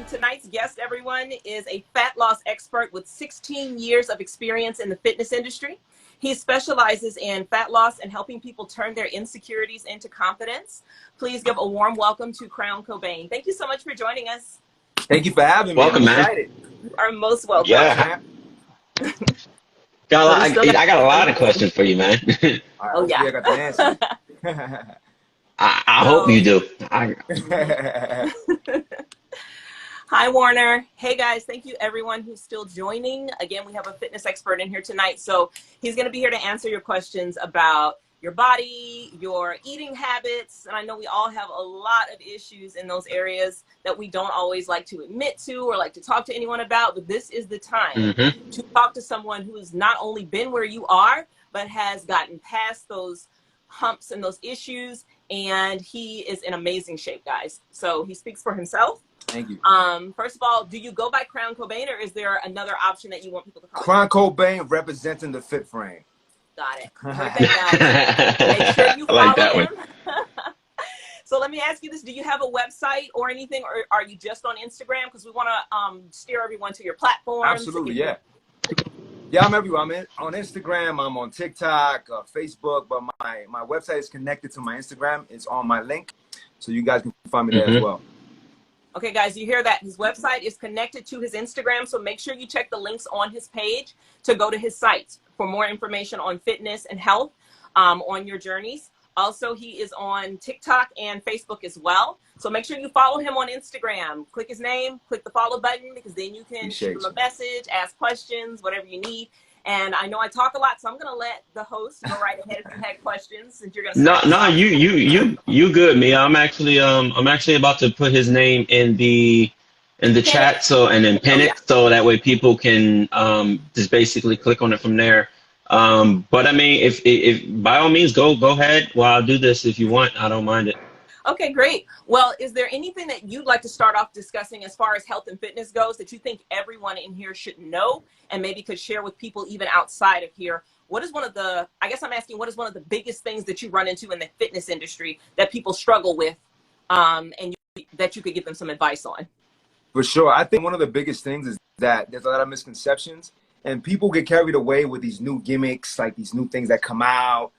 Tonight's guest, everyone, is a fat loss expert with 16 years of experience in the fitness industry. He specializes in fat loss and helping people turn their insecurities into confidence. Please give a warm welcome to Crown Cobain. Thank you so much for joining us. Thank you for having me. Welcome, man. Excited. You are most welcome. Yeah. I got a lot of questions for you, man. Oh, yeah. I got the answer. I hope you do. Hi, Warner. Hey, guys. Thank you, everyone who's still joining. Again, we have a fitness expert in here tonight. So he's going to be here to answer your questions about your body, your eating habits. And I know we all have a lot of issues in those areas that we don't always like to admit to or like to talk to anyone about. But this is the time to talk to someone who has not only been where you are, but has gotten past those humps and those issues. And he is in amazing shape, guys. So he speaks for himself. Thank you. First of all, do you go by Crown Cobain, or is there another option that you want people to call Crown Cobain representing the fit frame. Got it. Perfect, guys. Make sure you follow him. So let me ask you this. Do you have a website or anything, or are you just on Instagram? Because we want to steer everyone to your platform. Absolutely, yeah. Yeah, I'm everywhere. I'm on Instagram. I'm on TikTok, Facebook. But my website is connected to my Instagram. It's on my link. So you guys can find me there as well. Okay, guys, you hear that? His website is connected to his Instagram, so make sure you check the links on his page to go to his site for more information on fitness and health on your journeys. Also, he is on TikTok and Facebook as well. So make sure you follow him on Instagram. Click his name, click the follow button, because then you can shoot him a message, ask questions, whatever you need. And I know I talk a lot, so I'm going to let the host go right ahead if you had questions. Since you're gonna you good, Mia. I'm actually about to put his name in the chat, so and then pin it so that way people can just basically click on it from there. But I mean, if by all means go ahead while I do this if you want. I don't mind it. Okay, great. Well, is there anything that you'd like to start off discussing as far as health and fitness goes that you think everyone in here should know and maybe could share with people even outside of here? What is one of the, I guess I'm asking, what is one of the biggest things that you run into in the fitness industry that people struggle with that you could give them some advice on? For sure. I think one of the biggest things is that there's a lot of misconceptions and people get carried away with these new gimmicks, like these new things that come out.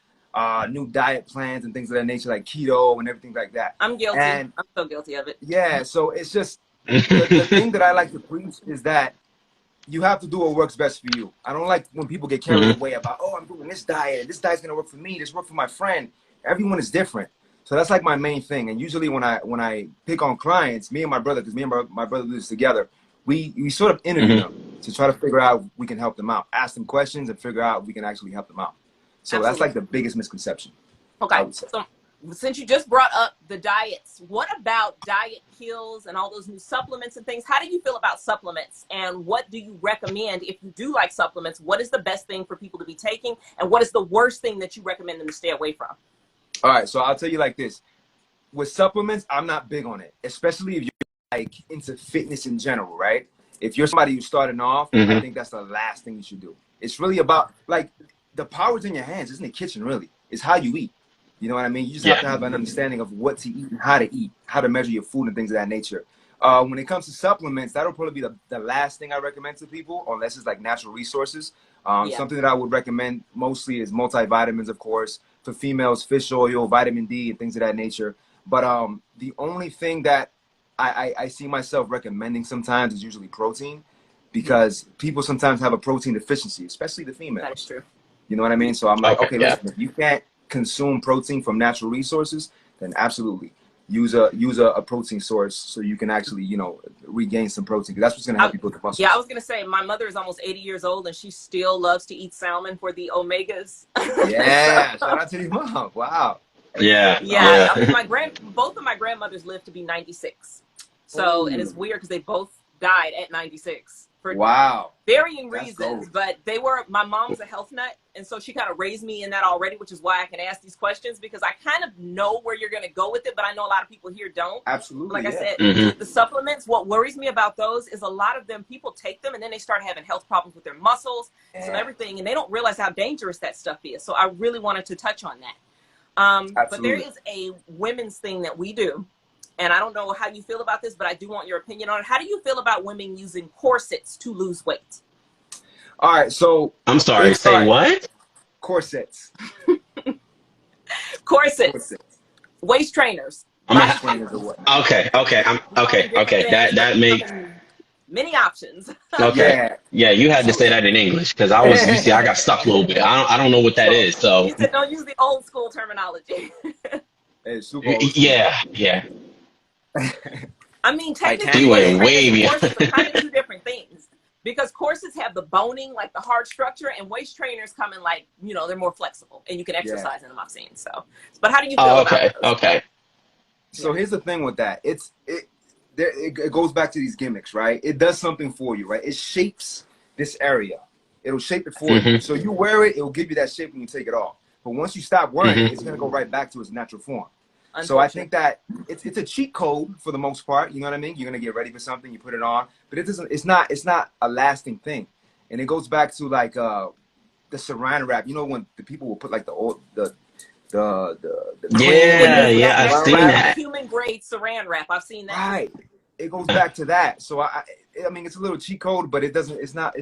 New diet plans and things of that nature, like keto and everything like that. I'm guilty. I'm so guilty of it. Yeah, so it's just the thing that I like to preach is that you have to do what works best for you. I don't like when people get carried away about, oh, I'm doing this diet, and this diet's gonna work for me, this work for my friend. Everyone is different. So that's like my main thing. And usually when I pick on clients, me and my brother, because me and my brother do this together, we sort of interview them to try to figure out if we can help them out, ask them questions and figure out if we can actually help them out. So that's like the biggest misconception. Okay, so since you just brought up the diets, what about diet pills and all those new supplements and things? How do you feel about supplements, and what do you recommend if you do like supplements? What is the best thing for people to be taking, and what is the worst thing that you recommend them to stay away from? All right, so I'll tell you like this. With supplements, I'm not big on it, especially if you're like into fitness in general, right? If you're somebody who's starting off, I think that's the last thing you should do. It's really about like, the power's in your hands. It's in the kitchen, really. It's how you eat. You know what I mean? You just have to have an understanding of what to eat and how to eat, how to measure your food and things of that nature. When it comes to supplements, that'll probably be the last thing I recommend to people, unless it's like natural resources. Something that I would recommend mostly is multivitamins, of course. For females, fish oil, vitamin D, and things of that nature. But the only thing that I see myself recommending sometimes is usually protein, because people sometimes have a protein deficiency, especially the females. That is true. You know what I mean? So I'm like, okay, listen, if you can't consume protein from natural resources, then absolutely use a protein source so you can actually, you know, regain some protein. Because that's what's going to help you build the muscles. Yeah, I was going to say, my mother is almost 80 years old, and she still loves to eat salmon for the omegas. Yeah, shout out to your mom. Wow. Yeah. Both of my grandmothers lived to be 96. So, and it's weird because they both died at 96. For varying reasons, but my mom's a health nut, and so she kind of raised me in that already, which is why I can ask these questions, because I kind of know where you're going to go with it, but I know a lot of people here don't. Absolutely. Like I said, the supplements, what worries me about those is a lot of them, people take them and then they start having health problems with their muscles and everything, and they don't realize how dangerous that stuff is. So I really wanted to touch on that. But there is a women's thing that we do and I don't know how you feel about this, but I do want your opinion on it. How do you feel about women using corsets to lose weight? All right, so I'm sorry, say what? Corsets. Corsets. Waist trainers. Okay. That makes many options. okay. Yeah, you had to say that in English because I was. You see, I got stuck a little bit. I don't know what that is. So you said don't use the old school terminology. It's super old school. Yeah. I mean, technically, corsets are kind of two different things. Because corsets have the boning, like the hard structure, and waist trainers come in like, you know, they're more flexible and you can exercise in them, I've seen. So, but how do you feel about those? Okay. So here's the thing with that. It goes back to these gimmicks, right? It does something for you, right? It shapes this area. It'll shape it for you. So you wear it, it'll give you that shape when you take it off. But once you stop wearing it, it's going to go right back to its natural form. So I think that it's a cheat code for the most part. You know what I mean? You're gonna get ready for something, you put it on, but it doesn't. It's not a lasting thing. And it goes back to like the Saran wrap. You know when the people will put like the I've seen that human grade Saran wrap. I've seen that. Right. It goes back to that. So I mean it's a little cheat code, but it doesn't. It's not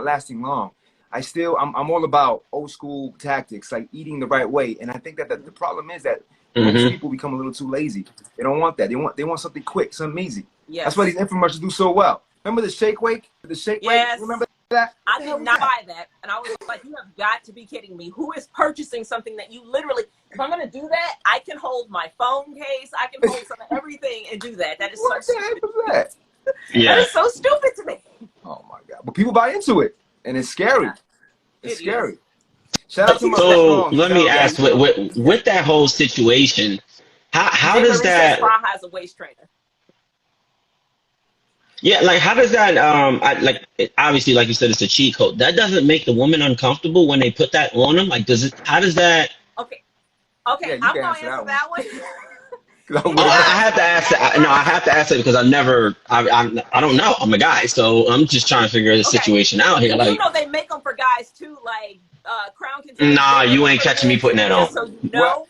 lasting long. I'm all about old school tactics, like eating the right way. And I think that the problem is that most people become a little too lazy. They don't want that. They want something quick, something easy. Yes. That's why these infomercials do so well. Remember the shake weight? Yes. Remember that? I did not buy that. And I was like, you have got to be kidding me. Who is purchasing something that you literally, if I'm going to do that, I can hold my phone case. I can hold some of everything and do that. That is so stupid. That is so stupid to me. Oh my God. But people buy into it and it's scary. It's scary. Is. Shout out to my So let me ask, with that whole situation, how does that? Spa has a waist trainer. Yeah, like how does that? Obviously, like you said, it's a cheat code. That doesn't make the woman uncomfortable when they put that on them. Like, does it? How does that? Okay, I'm gonna answer that one. I have to ask that. No, I have to ask it because I don't know. I'm a guy, so I'm just trying to figure the situation out here. Like, you know, they make them for guys too. Like Crown Cobain. Nah, you ain't catching me putting that on. So you know.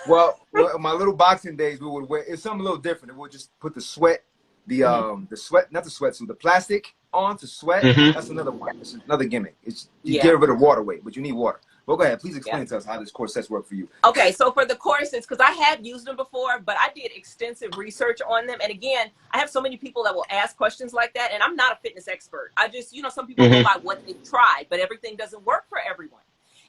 Well, my little boxing days, we would wear. It's something a little different. We would just put the sweat, the sweat, not the sweatsuit, the plastic on to sweat. That's another one. It's another gimmick. It's you get rid of water weight, but you need water. Well, go ahead. Please explain to us how this corsets work for you. Okay, so for the corsets, because I have used them before, but I did extensive research on them. And again, I have so many people that will ask questions like that, and I'm not a fitness expert. I just, you know, some people go by what they've tried, but everything doesn't work for everyone.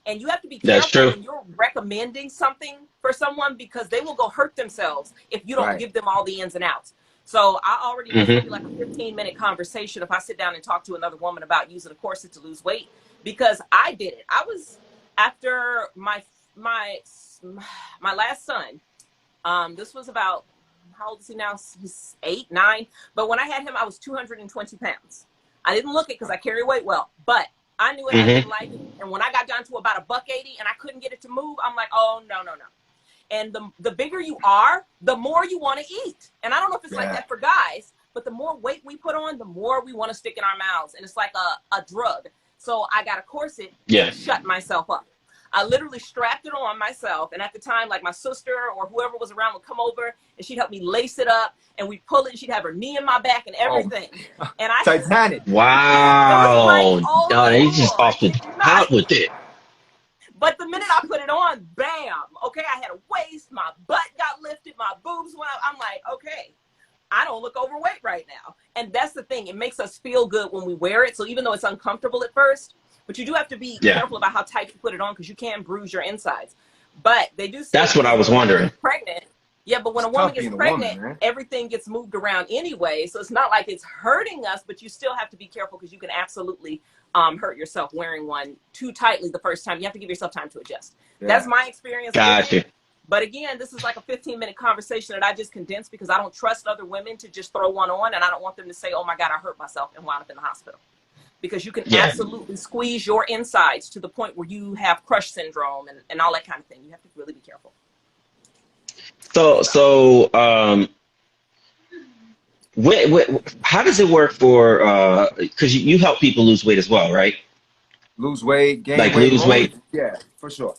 And you have to be careful when you're recommending something for someone because they will go hurt themselves if you don't give them all the ins and outs. So I already know it's like a 15-minute conversation if I sit down and talk to another woman about using a corset to lose weight because I did it. I was after my last son. This was about, how old is he now? He's 8, 9. But when I had him, I was 220 pounds. I didn't look it because I carry weight well, but I knew it. I didn't like it. And when I got down to about $180 and I couldn't get it to move, I'm like, oh, no. And the bigger you are, the more you want to eat. And I don't know if it's like that for guys, but the more weight we put on, the more we want to stick in our mouths. And it's like a drug. So I got a corset to shut myself up. I literally strapped it on myself. And at the time, like my sister or whoever was around would come over and she'd help me lace it up and we'd pull it and she'd have her knee in my back and everything. And I Titanic. Wow. Like, oh, they just off the top with it. But the minute I put it on, bam. Okay, I had a waist, my butt got lifted, my boobs went up. I'm like, okay, I don't look overweight right now. And that's the thing. It makes us feel good when we wear it. So even though it's uncomfortable at first, but you do have to be careful about how tight you put it on because you can bruise your insides. But they do say that's what I was wondering. Pregnant. Yeah, but when a woman gets pregnant, everything gets moved around anyway. So it's not like it's hurting us, but you still have to be careful because you can absolutely hurt yourself wearing one too tightly the first time. You have to give yourself time to adjust. That's my experience. Gotcha. But again, this is like a 15-minute conversation that I just condensed because I don't trust other women to just throw one on and I don't want them to say, oh my God, I hurt myself and wound up in the hospital. Because you can absolutely squeeze your insides to the point where you have crush syndrome and all that kind of thing. You have to really be careful. So how does it work for, because you help people lose weight as well, right? Lose weight, gain like weight. Lose weight. Yeah, for sure.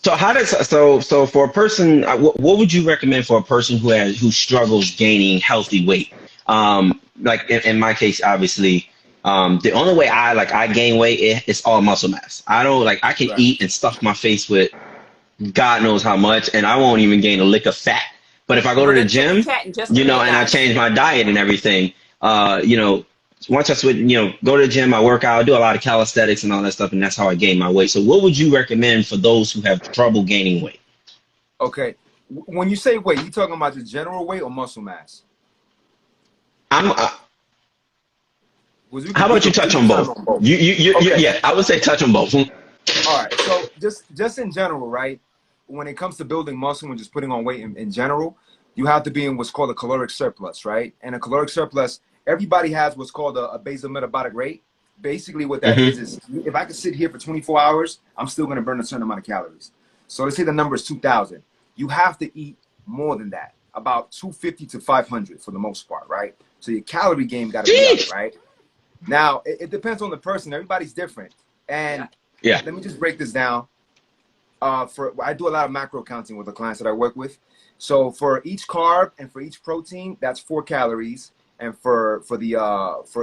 So how does so for a person, what would you recommend for a person who struggles gaining healthy weight? Like in my case, obviously, the only way I gain weight is all muscle mass. I don't like I can Right. eat and stuff my face with God knows how much, and I won't even gain a lick of fat. But if I go We're to the gonna check the gym, chat in just a minute, and I guys. change my diet and everything, once I switch, go to the gym, I work out, I do a lot of calisthenics and all that stuff, and that's how I gain my weight. So what would you recommend for those who have trouble gaining weight? Okay. When you say weight, you talking about the general weight or muscle mass? I'm. How about you touch on both? Okay. Yeah, I would say touch on both. All right. So just in general, right? When it comes to building muscle and just putting on weight in general, you have to be in what's called a caloric surplus, right? And a caloric surplus, everybody has what's called a basal metabolic rate. Basically, what that is if I could sit here for 24 hours, I'm still going to burn a certain amount of calories. So let's say the number is 2,000. You have to eat more than that, about 250 to 500 for the most part, right? So your calorie game got to be up, right? Now, it depends on the person. Everybody's different. And yeah, let me just break this down. I do a lot of macro counting with the clients that I work with. So for each carb and for each protein, that's 4 calories. And for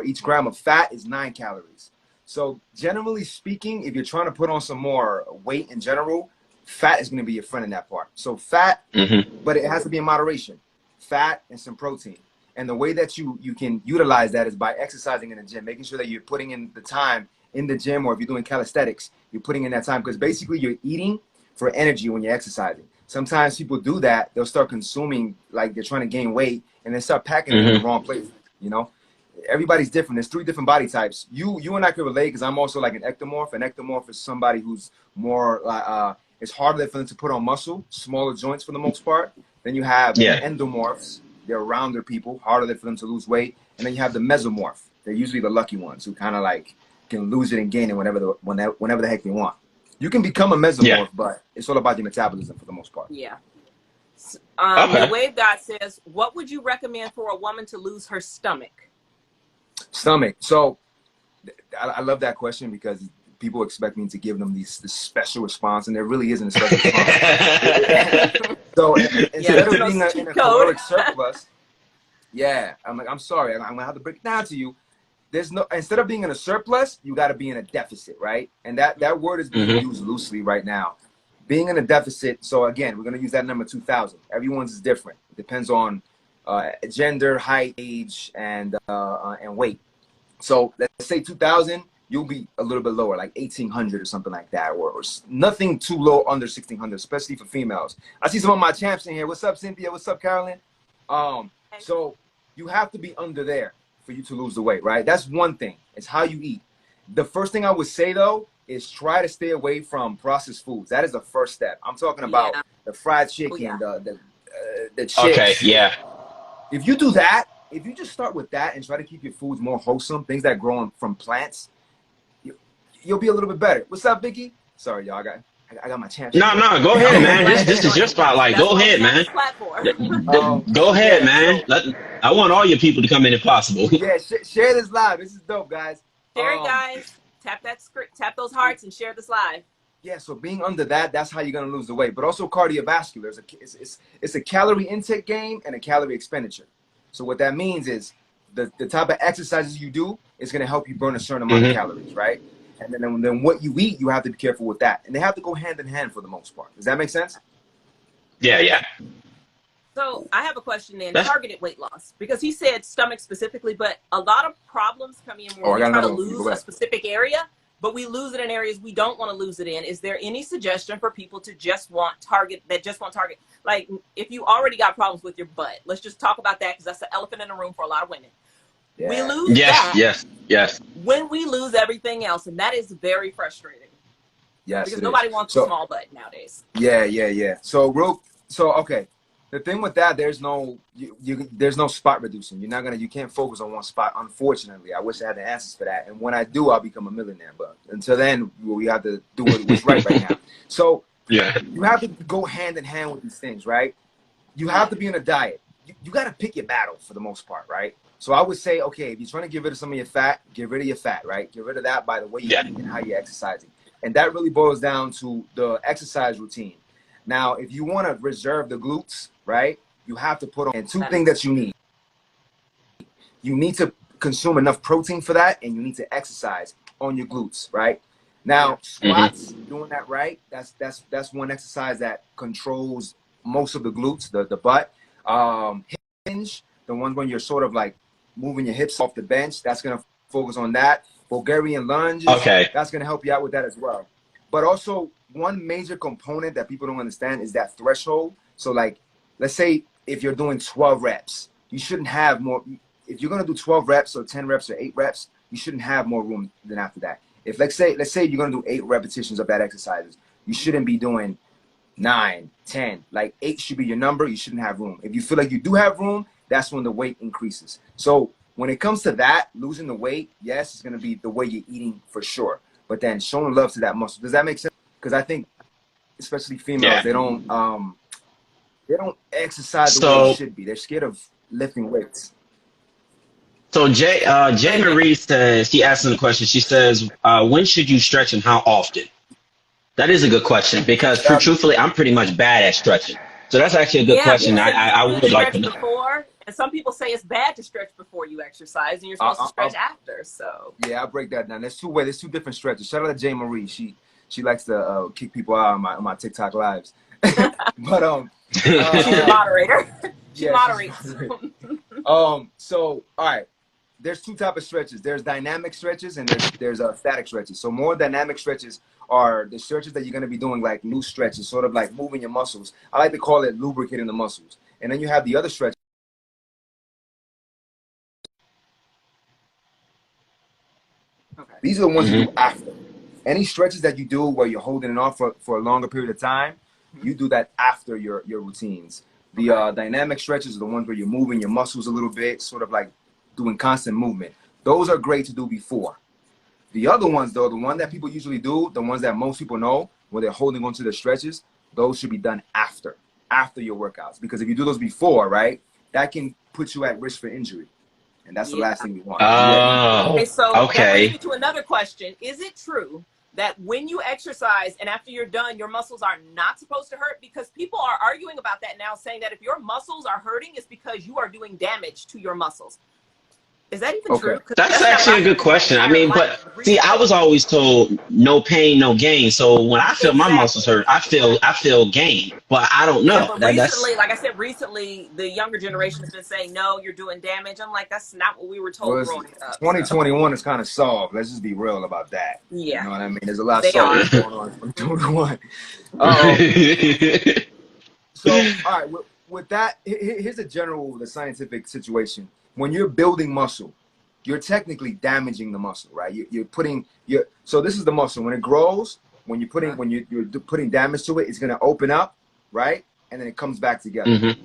each gram of fat is 9 calories. So generally speaking, if you're trying to put on some more weight in general, fat is going to be your friend in that part. So fat, but it has to be in moderation. Fat and some protein. And the way that you can utilize that is by exercising in the gym, making sure that you're putting in the time in the gym, or if you're doing calisthenics, you're putting in that time, because basically you're eating for energy when you're exercising. Sometimes people do that. They'll start consuming like they're trying to gain weight, and they start packing it in the wrong place. Everybody's different. There's 3 different body types. You and I can relate, because I'm also like an ectomorph. An ectomorph is somebody who's more it's harder for them to put on muscle, smaller joints for the most part. Then you have endomorphs. They're rounder people, harder for them to lose weight. And then you have the mesomorph. They're usually the lucky ones who kind of like can lose it and gain it whenever the heck they want. You can become a mesomorph, but it's all about your metabolism for the most part. Yeah. The Wave God says, what would you recommend for a woman to lose her stomach? Stomach. So I love that question, because people expect me to give them this special response, and there really isn't a special response. So instead of being in a caloric surplus, I'm sorry, I'm gonna have to break it down to you. Instead of being in a surplus, you got to be in a deficit, right? And that word is being used loosely right now. Being in a deficit. So again, we're gonna use that number 2,000. Everyone's is different. It depends on gender, height, age, and weight. So let's say 2,000. You'll be a little bit lower, like 1,800 or something like that, or nothing too low under 1,600, especially for females. I see some of my champs in here. What's up, Cynthia? What's up, Carolyn? So you have to be under there for you to lose the weight, right? That's one thing. It's how you eat. The first thing I would say, though, is try to stay away from processed foods. That is the first step. I'm talking about the fried chicken, the chips. Okay, yeah. If you do that, if you just start with that and try to keep your foods more wholesome, things that grow from plants, you'll be a little bit better. What's up, Vicky? Sorry, y'all. I got my champ. No, go ahead, man. This is your spotlight. Go ahead, man. Go ahead, man. I want all your people to come in if possible. Yeah, share this live. This is dope, guys. Share it, guys. Tap those hearts and share this live. Yeah, so being under that, that's how you're gonna lose the weight. But also cardiovascular. It's a calorie intake game and a calorie expenditure. So what that means is the type of exercises you do is gonna help you burn a certain amount of calories, right? And then what you eat, you have to be careful with that. And they have to go hand in hand for the most part. Does that make sense? Yeah. So I have a question then. Targeted weight loss. Because he said stomach specifically, but a lot of problems come in when we try to lose a specific area, but we lose it in areas we don't want to lose it in. Is there any suggestion for people to just want target? Like if you already got problems with your butt, let's just talk about that, because that's the elephant in the room for a lot of women. Yeah. We lose that. Yes. When we lose everything else, and that is very frustrating. Yes, because nobody wants a small butt nowadays. Yeah. So okay. The thing with that, there's no spot reducing. You can't focus on one spot. Unfortunately, I wish I had the answers for that. And when I do, I'll become a millionaire. But until then, we have to do what's right now. So you have to go hand in hand with these things, right? You have to be in a diet. You got to pick your battle for the most part, right? So I would say, okay, if you're trying to get rid of some of your fat, get rid of your fat, right? Get rid of that by the way you eat and how you're exercising. And that really boils down to the exercise routine. Now, if you want to reserve the glutes, right, you have to put on two things that you need. You need to consume enough protein for that, and you need to exercise on your glutes, right? Now, squats, doing that right, that's one exercise that controls most of the glutes, the butt. Hinge, the one when you're sort of like moving your hips off the bench, that's going to focus on that. Bulgarian lunges, that's going to help you out with that as well. But also, one major component that people don't understand is that threshold. So like, let's say if you're doing 12 reps, you shouldn't have more. If you're going to do 12 reps or 10 reps or 8 reps, you shouldn't have more room than after that. If let's say you're going to do 8 repetitions of that exercises, you shouldn't be doing 9, 10. Like 8 should be your number. You shouldn't have room. If you feel like you do have room, that's when the weight increases. So when it comes to that, losing the weight, yes, it's going to be the way you're eating for sure. But then showing love to that muscle. Does that make sense? Because I think, especially females, they don't exercise the way they should be. They're scared of lifting weights. So Jay Marie says, she asked the question. She says, when should you stretch and how often? That is a good question because truthfully, I'm pretty much bad at stretching. So that's actually a good question. I would like to know. Before, and some people say it's bad to stretch before you exercise, and you're supposed to stretch after. So yeah, I'll break that down. There's two ways. There's 2 different stretches. Shout out to Jay Marie. She likes to kick people out on my TikTok lives. But she's a moderator. She moderates. So all right. There's 2 types of stretches. There's dynamic stretches and there's static stretches. So more dynamic stretches are the stretches that you're going to be doing, like loose stretches, sort of like moving your muscles. I like to call it lubricating the muscles. And then you have the other stretches. These are the ones you do after. Any stretches that you do where you're holding it off for a longer period of time, you do that after your routines. The dynamic stretches are the ones where you're moving your muscles a little bit, sort of like doing constant movement. Those are great to do before. The other ones, though, the one that people usually do, the ones that most people know, where they're holding onto the stretches, those should be done after your workouts. Because if you do those before, right, that can put you at risk for injury. And that's the last thing we want. Okay, so that brings me to another question. Is it true that when you exercise and after you're done, your muscles are not supposed to hurt? Because people are arguing about that now, saying that if your muscles are hurting, it's because you are doing damage to your muscles. Is that even true? That's actually a good question. I mean, but see, I was always told no pain, no gain. So when I feel my muscles hurt, I feel gain. But I don't know. Yeah, but recently, like I said, the younger generation has been saying, no, you're doing damage. I'm like, that's not what we were told growing up. 2021 is kind of soft. Let's just be real about that. Yeah. You know what I mean? There's a lot of soft going on from 2021. So, all right, with that, here's the scientific situation. When you're building muscle, you're technically damaging the muscle, right? So this is the muscle. When it grows, when you're putting damage to it, it's going to open up, right? And then it comes back together.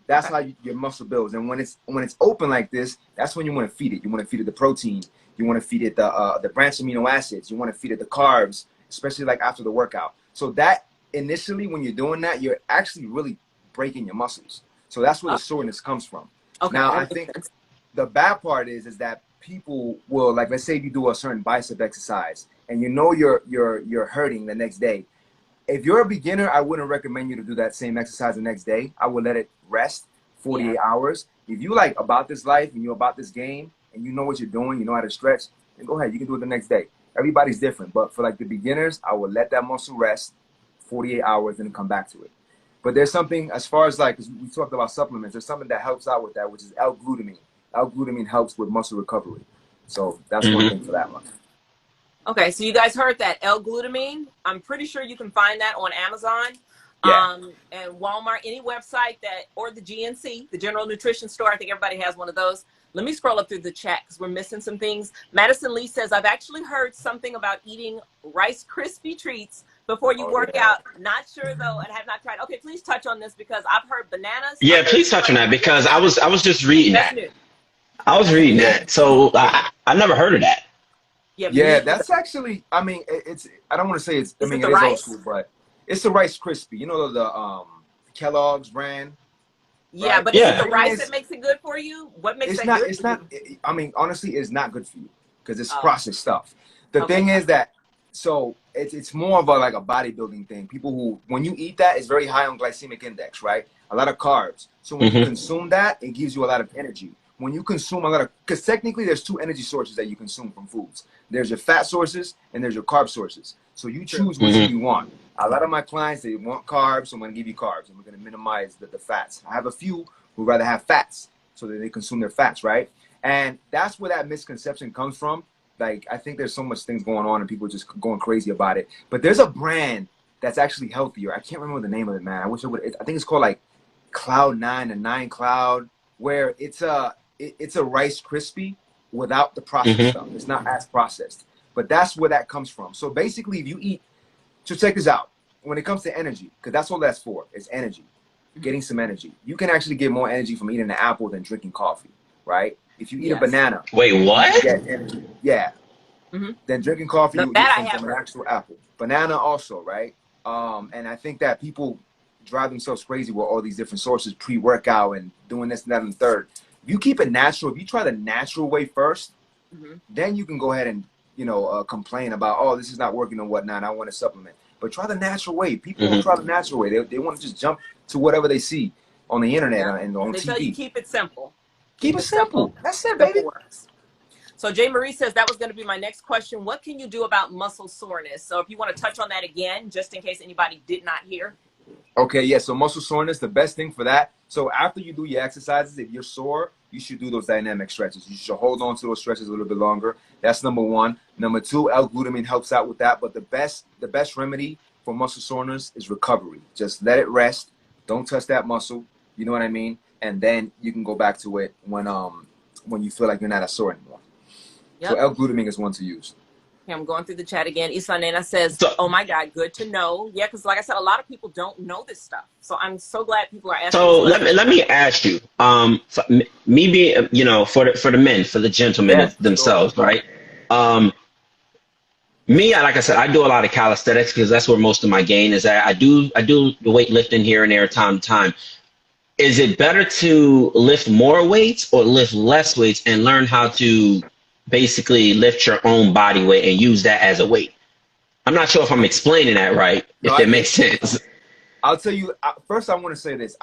That's how your muscle builds. And when it's open like this, that's when you want to feed it. You want to feed it the protein. You want to feed it the branched amino acids. You want to feed it the carbs, especially like after the workout. So that initially, when you're doing that, you're actually really breaking your muscles. So that's where the soreness comes from. Okay, now, I think the bad part is that people will, like, let's say you do a certain bicep exercise and you know you're hurting the next day. If you're a beginner, I wouldn't recommend you to do that same exercise the next day. I would let it rest 48 hours. If you like about this life and you're about this game and you know what you're doing, you know how to stretch, then go ahead. You can do it the next day. Everybody's different. But for like the beginners, I would let that muscle rest 48 hours and then come back to it. But there's something, as far as like, because we talked about supplements, there's something that helps out with that, which is L-glutamine. L-glutamine helps with muscle recovery. So that's one thing for that one. Okay, so you guys heard that. L-glutamine. I'm pretty sure you can find that on Amazon and Walmart, any website or the GNC, the General Nutrition Store. I think everybody has one of those. Let me scroll up through the chat because we're missing some things. Madison Lee says, I've actually heard something about eating Rice Krispie treats before you work out. Not sure though, and have not tried. Okay, please touch on this because I've heard bananas. Yeah, please touch on that because I was just reading that. I was reading that, so I never heard of that. Yeah, that's actually. I mean, I don't want to say it's. I mean, it is old school, but it's the Rice Krispie. You know the Kellogg's brand. Yeah, right? But is it the rice that makes it good for you? What makes it good? It's not. I mean, honestly, it's not good for you because it's processed stuff. The thing is that So it's more of a like a bodybuilding thing. People who, when you eat that, it's very high on glycemic index, right? A lot of carbs. So when you consume that, it gives you a lot of energy. When you consume a lot of, because technically there's two energy sources that you consume from foods. There's your fat sources and there's your carb sources. So you choose which one you want. A lot of my clients, they want carbs, so I'm going to give you carbs. And we're going to minimize the fats. I have a few who rather have fats so that they consume their fats, right? And that's where that misconception comes from. Like, I think there's so much things going on and people just going crazy about it. But there's a brand that's actually healthier. I can't remember the name of it, man. I wish I would. I think it's called like Cloud 9 and 9 Cloud, where it's a Rice Krispie without the processed stuff. It's not as processed. But that's where that comes from. So basically, if you eat, so check this out. When it comes to energy, because that's all that's for, is energy. Getting some energy. You can actually get more energy from eating an apple than drinking coffee, right? If you eat a banana. Wait, what? You get energy. Yeah. Then drinking coffee, you get from an actual apple. Banana also, right? And I think that people drive themselves crazy with all these different sources, pre-workout and doing this and that and the third. If you keep it natural, if you try the natural way first, then you can go ahead and, you know, complain about, oh, this is not working and whatnot, I want to supplement. But try the natural way. People don't try the natural way. They want to just jump to whatever they see on the internet and on they TV. tell you keep it simple. Keep it simple. That's it, baby. So Jay Marie says that was going to be my next question. What can you do about muscle soreness? So if you want to touch on that again, just in case anybody did not hear. Okay, yeah, so muscle soreness, the best thing for that. So after you do your exercises, if you're sore, you should do those dynamic stretches. You should hold on to those stretches a little bit longer. That's number one. Number two, L-glutamine helps out with that. But the best remedy for muscle soreness is recovery. Just let it rest. Don't touch that muscle. You know what I mean? And then you can go back to it when you feel like you're not as sore anymore. So L-glutamine is one to use. Okay, I'm going through the chat again. Isanena says, oh my God, good to know. Yeah, because like I said, a lot of people don't know this stuff. So I'm so glad people are asking. So let me ask you, me being, you know, for the men, for the gentlemen themselves, right? Me, like I said, I do a lot of calisthenics because that's where most of my gain is at. I do the weightlifting here and there time to time. Is it better to lift more weights or lift less weights and learn how to basically lift your own body weight and use that as a weight? I'm not sure if I'm explaining that right, if that makes sense. I'll tell you, first I want to say this.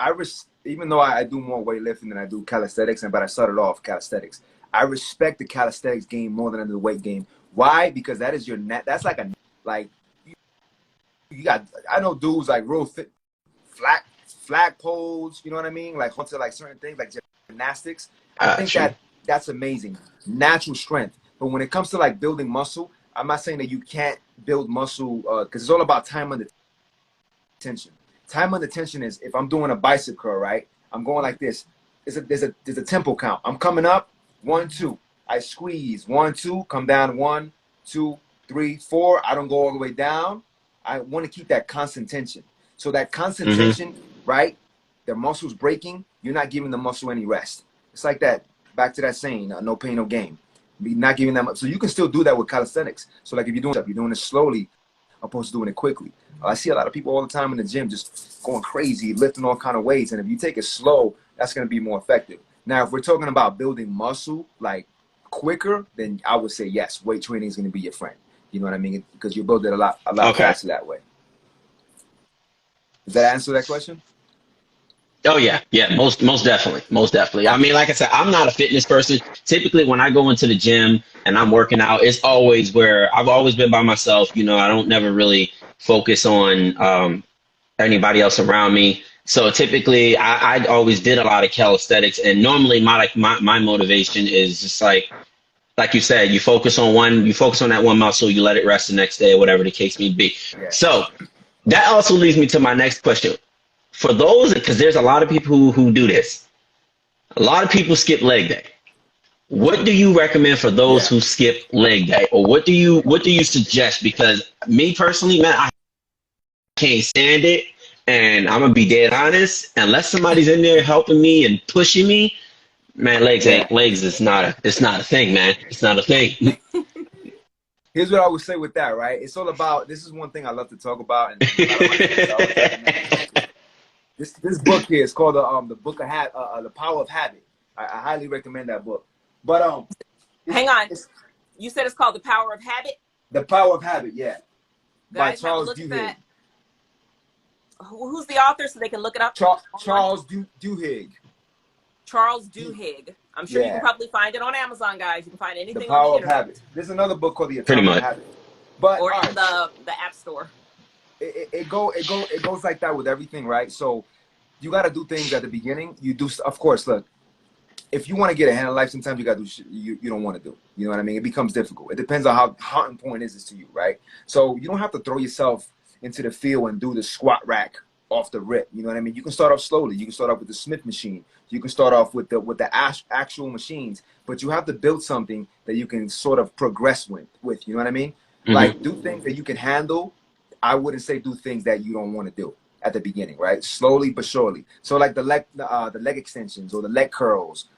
Even though I do more weightlifting than I do calisthenics, but I started off calisthenics, I respect the calisthenics game more than the weight game. Why? Because that is your net. That's like you got, I know dudes like real fit, flag poles, you know what I mean? Like onto like certain things like gymnastics. I think that's amazing. Natural strength. But when it comes to like building muscle, I'm not saying that you can't build muscle because it's all about time under tension. Time under tension is if I'm doing a bicep curl, right? I'm going like this. There's a tempo count. I'm coming up, 1, 2. I squeeze, 1, 2, come down, 1, 2, 3, 4. I don't go all the way down. I want to keep that constant tension. So that constant tension, right? The muscle's breaking. You're not giving the muscle any rest. It's like that. Back to that saying, no pain, no gain. Not giving them up. So you can still do that with calisthenics. So like if you're doing it slowly, opposed to doing it quickly. I see a lot of people all the time in the gym just going crazy, lifting all kind of weights. And if you take it slow, that's going to be more effective. Now, if we're talking about building muscle, like quicker, then I would say yes, weight training is going to be your friend. You know what I mean? Because you build it a lot faster that way. Does that answer that question? Oh yeah, most definitely. I mean, like I said, I'm not a fitness person. Typically, when I go into the gym and I'm working out, it's always where I've always been by myself. You know, I don't never really focus on anybody else around me. So typically, I always did a lot of calisthenics, and normally my motivation is just like you said, you focus on that one muscle, you let it rest the next day, or whatever the case may be. Yeah. So that also leads me to my next question. For those, because there's a lot of people who do this. A lot of people skip leg day. What do you recommend for those who skip leg day? Or what do you suggest? Because me personally, man, I can't stand it. And I'm going to be dead honest. Unless somebody's in there helping me and pushing me, man, legs is not a thing, man. It's not a thing. Here's what I would say with that, right? It's all about, this is one thing I love to talk about. And a lot of my friends This book here is called the Book of The Power of Habit. I highly recommend that book. But hang on, you said it's called The Power of Habit. The Power of Habit, yeah. By Guys, have a Charles look at Duhigg. that. Who's the author so they can look it up? Charles Duhigg. Charles Duhigg. I'm sure you can probably find it on Amazon, guys. You can find anything The Power on the of internet. Habit. There's another book called The Pretty Atomic much. Habit. But or in the App Store. It goes like that with everything, right? So you got to do things at the beginning. You do, of course. Look, if you want to get ahead in life, sometimes you got to do shit you don't want to do. You know what I mean? It becomes difficult. It depends on how important is this to you, right? So you don't have to throw yourself into the field and do the squat rack off the rip. You know what I mean? You can start off slowly. You can start off with the Smith machine. You can start off with the actual machines, but you have to build something that you can sort of progress with. You know what I mean? Like, do things that you can handle. I wouldn't say do things that you don't want to do at the beginning, right? Slowly but surely. So like the leg extensions or the leg curls,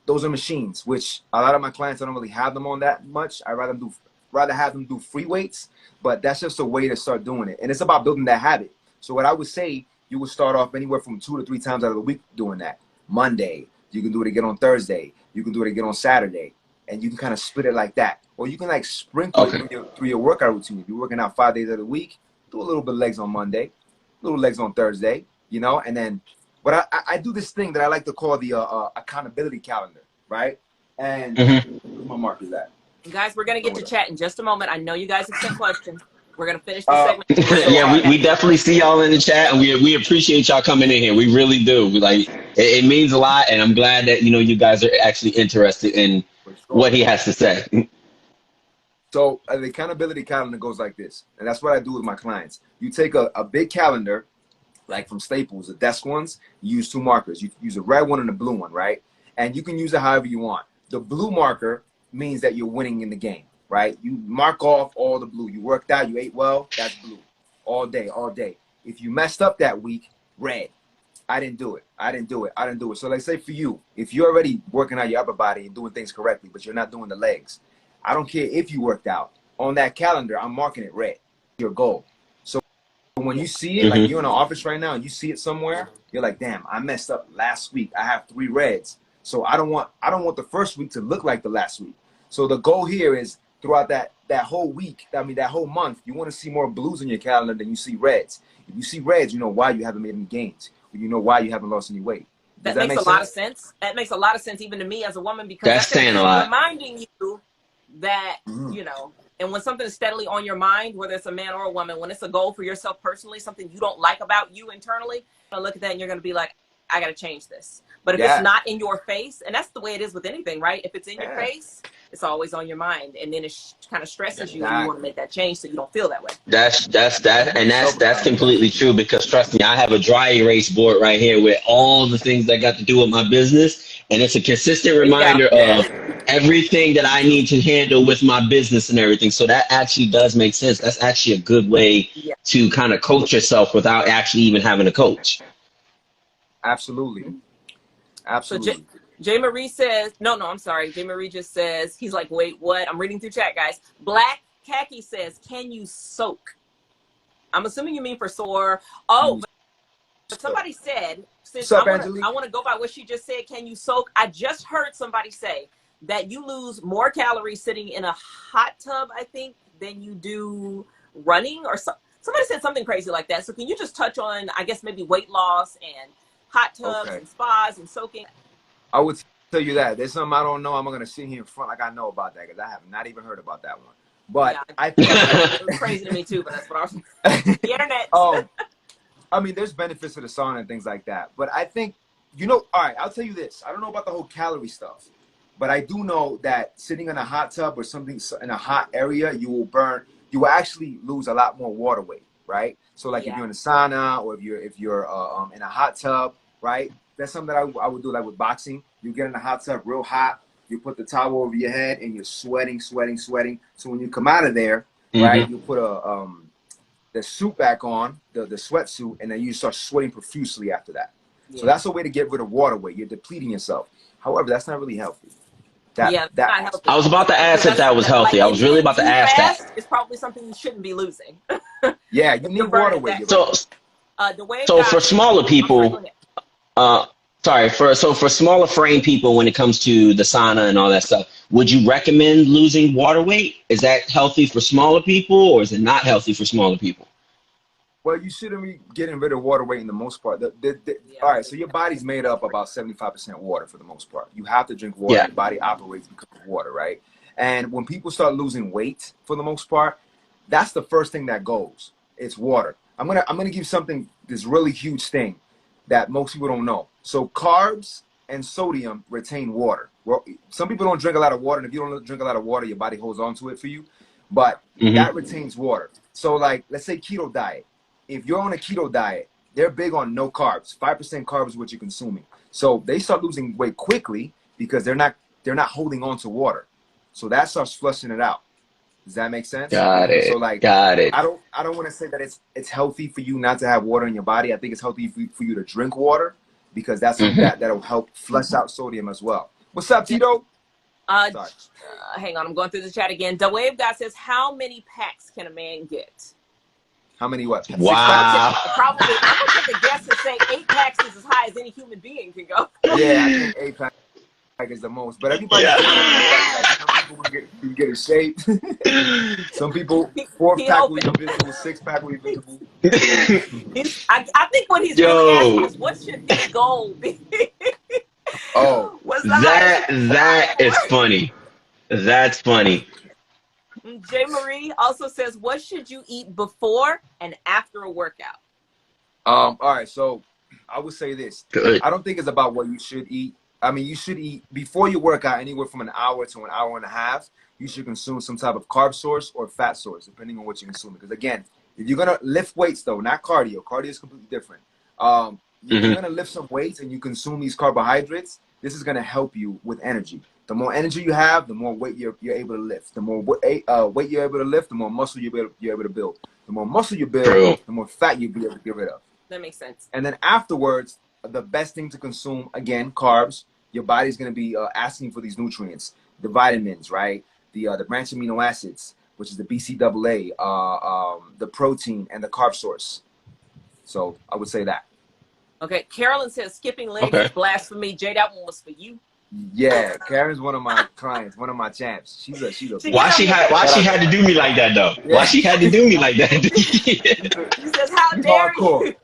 those are machines, which a lot of my clients, I don't really have them on that much. I rather have them do free weights, but that's just a way to start doing it. And it's about building that habit. So what I would say, you would start off anywhere from 2 to 3 times out of the week doing that. Monday, you can do it again on Thursday. You can do it again on Saturday. And you can kind of split it like that. Or you can like sprinkle it through your workout routine. If you're working out 5 days of the week, do a little bit of legs on Monday, little legs on Thursday, you know? And then what I do this thing that I like to call the accountability calendar, right? And where's my markers at? Guys, we're going to get to chat in just a moment. I know you guys have sent questions. We're going to finish this segment. Yeah, we definitely see y'all in the chat, and we appreciate y'all coming in here. We really do. It means a lot, and I'm glad that, you guys are actually interested in what he has to say. So the accountability calendar goes like this, and that's what I do with my clients. You take a big calendar, like from Staples, the desk ones, you use 2 markers. You use a red one and a blue one, right? And you can use it however you want. The blue marker means that you're winning in the game, right? You mark off all the blue. You worked out, you ate well, that's blue. All day, all day. If you messed up that week, red. I didn't do it. I didn't do it. I didn't do it. So let's say for you, if you're already working out your upper body and doing things correctly, but you're not doing the legs, I don't care if you worked out. On that calendar, I'm marking it red. Your goal. So when you see it, like you're in an office right now and you see it somewhere, you're like, damn, I messed up last week. I have 3 reds. So I don't want the first week to look like the last week. So the goal here is throughout that whole week, that whole month, you want to see more blues in your calendar than you see reds. If you see reds, you know why you haven't made any gains. You know why you haven't lost any weight. That makes a lot of sense. That makes a lot of sense even to me as a woman, because that's saying a lot. Reminding you that, and when something is steadily on your mind, whether it's a man or a woman, when it's a goal for yourself personally, something you don't like about you internally, you're going to look at that and you're going to be like, I got to change this. But if it's not in your face, and that's the way it is with anything, right? If it's in your face, it's always on your mind, and then it kind of stresses you, and you want to make that change so you don't feel that way. That's completely true, because trust me, I have a dry erase board right here with all the things that got to do with my business, and it's a consistent reminder of everything that I need to handle with my business and everything. So that actually does make sense. That's actually a good way to kind of coach yourself without actually even having a coach. Absolutely. Absolutely. So J. Marie says, I'm sorry. J. Marie just says, he's like, wait, what? I'm reading through chat, guys. Black Khaki says, can you soak? I'm assuming you mean for sore. Oh, but somebody said, since I want to go by what she just said, can you soak? I just heard somebody say that you lose more calories sitting in a hot tub, I think, than you do running, or somebody said something crazy like that. So can you just touch on, I guess, maybe weight loss and hot tubs and spas and soaking? I would tell you that. There's something I don't know. I'm going to sit here in front like I know about that, because I have not even heard about that one. But I think it was crazy to me too, but that's what I was the internet. I mean, there's benefits to the sauna and things like that. But I think, all right, I'll tell you this. I don't know about the whole calorie stuff, but I do know that sitting in a hot tub or something in a hot area, you will actually lose a lot more water weight, right? So like if you're in a sauna, or if you're in a hot tub, right? That's something that I would do, like with boxing. You get in the hot tub real hot, you put the towel over your head, and you're sweating. So when you come out of there, right, you put the suit back on, the sweatsuit, and then you start sweating profusely after that. So that's a way to get rid of water weight. You're depleting yourself. However, that's not really healthy. Not healthy. I was about to ask if that was healthy. I was really about to ask that. It's probably something you shouldn't be losing. You need water weight. So for smaller people, sorry, for smaller frame people, when it comes to the sauna and all that stuff, would you recommend losing water weight? Is that healthy for smaller people, or is it not healthy for smaller people? Well, you shouldn't be getting rid of water weight in the most part. All right, so your body's made up about 75% water for the most part. You have to drink water. Yeah. Your body operates because of water, right? And when people start losing weight, for the most part, that's the first thing that goes. It's water. I'm gonna give you something, this really huge thing that most people don't know. So carbs and sodium retain water. Well, some people don't drink a lot of water, and if you don't drink a lot of water, your body holds on to it for you. But that retains water. So like, let's say keto diet. If you're on a keto diet, they're big on no carbs. 5% carbs is what you're consuming. So they start losing weight quickly because they're not holding on to water. So that starts flushing it out. Does that make sense? Got it. So like, got it. I don't want to say that it's healthy for you not to have water in your body. I think it's healthy for you to drink water, because that's something that'll help flush out sodium as well. What's up, Tito? Hang on, I'm going through the chat again. The Wave God says, how many packs can a man get? How many what? Wow. Probably, I'm going to take a guess and say 8 packs is as high as any human being can go. Yeah, I think 8 packs is the most. But everybody, some people get in shape. Some people, 4th pack will be invisible, 6th pack will be invisible. I think what he's really asking is, what should his goal be? Oh, that is funny. That's funny. J. Marie also says, what should you eat before and after a workout? All right, so I would say this. Good. I don't think it's about what you should eat. I mean, you should eat before you work out anywhere from an hour to an hour and a half. You should consume some type of carb source or fat source, depending on what you're consuming. Because again, if you're gonna lift weights, though, not cardio. Cardio is completely different. You're gonna lift some weights and you consume these carbohydrates. This is gonna help you with energy. The more energy you have, the more weight you're able to lift. The more weight you're able to lift, the more muscle you're able to build. The more muscle you build, the more fat you'll be able to get rid of. That makes sense. And then afterwards, the best thing to consume, again, carbs. Your body's going to be asking for these nutrients, the vitamins, right? The branched amino acids, which is the BCAA, the protein, and the carb source. So I would say that. Okay. Carolyn says skipping legs is blasphemy. Jay, that one was for you. Yeah, Karen's one of my clients, one of my champs. She's a Why she had to do me like that though? Yeah. Why she had to do me like that? She says, how dare you?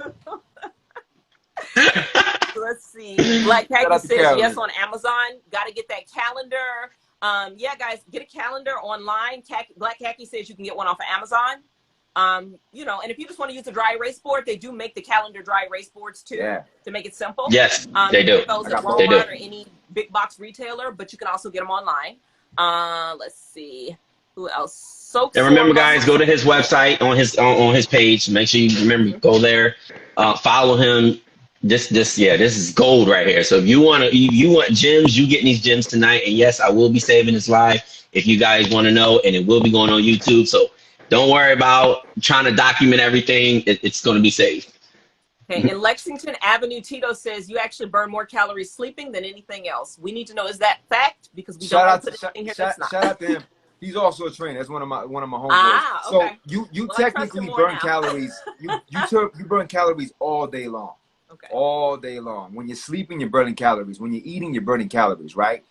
Let's see. Black Khaki says yes on Amazon. Got to get that calendar. Yeah, guys, get a calendar online. Black Khaki says you can get one off of Amazon. You know, and if you just want to use a dry erase board, they do make the calendar dry erase boards too, to make it simple. Yes, they do. Get those at Walmart or any big box retailer, but you can also get them online. Let's see, who else? And remember, guys, go to his website on his page. Make sure you remember go there, follow him. This is gold right here. So if you want gems, you getting these gems tonight. And yes, I will be saving this live if you guys want to know, and it will be going on YouTube. So don't worry about trying to document everything. It's going to be saved. Okay. In Lexington Avenue, Tito says you actually burn more calories sleeping than anything else. We need to know, is that fact? Because we don't want to put anything here that's not. Shout out to him. He's also a trainer. That's one of my homeboys. So you technically burn calories. You burn calories all day long. Okay. All day long. When you're sleeping, you're burning calories. When you're eating, you're burning calories, right?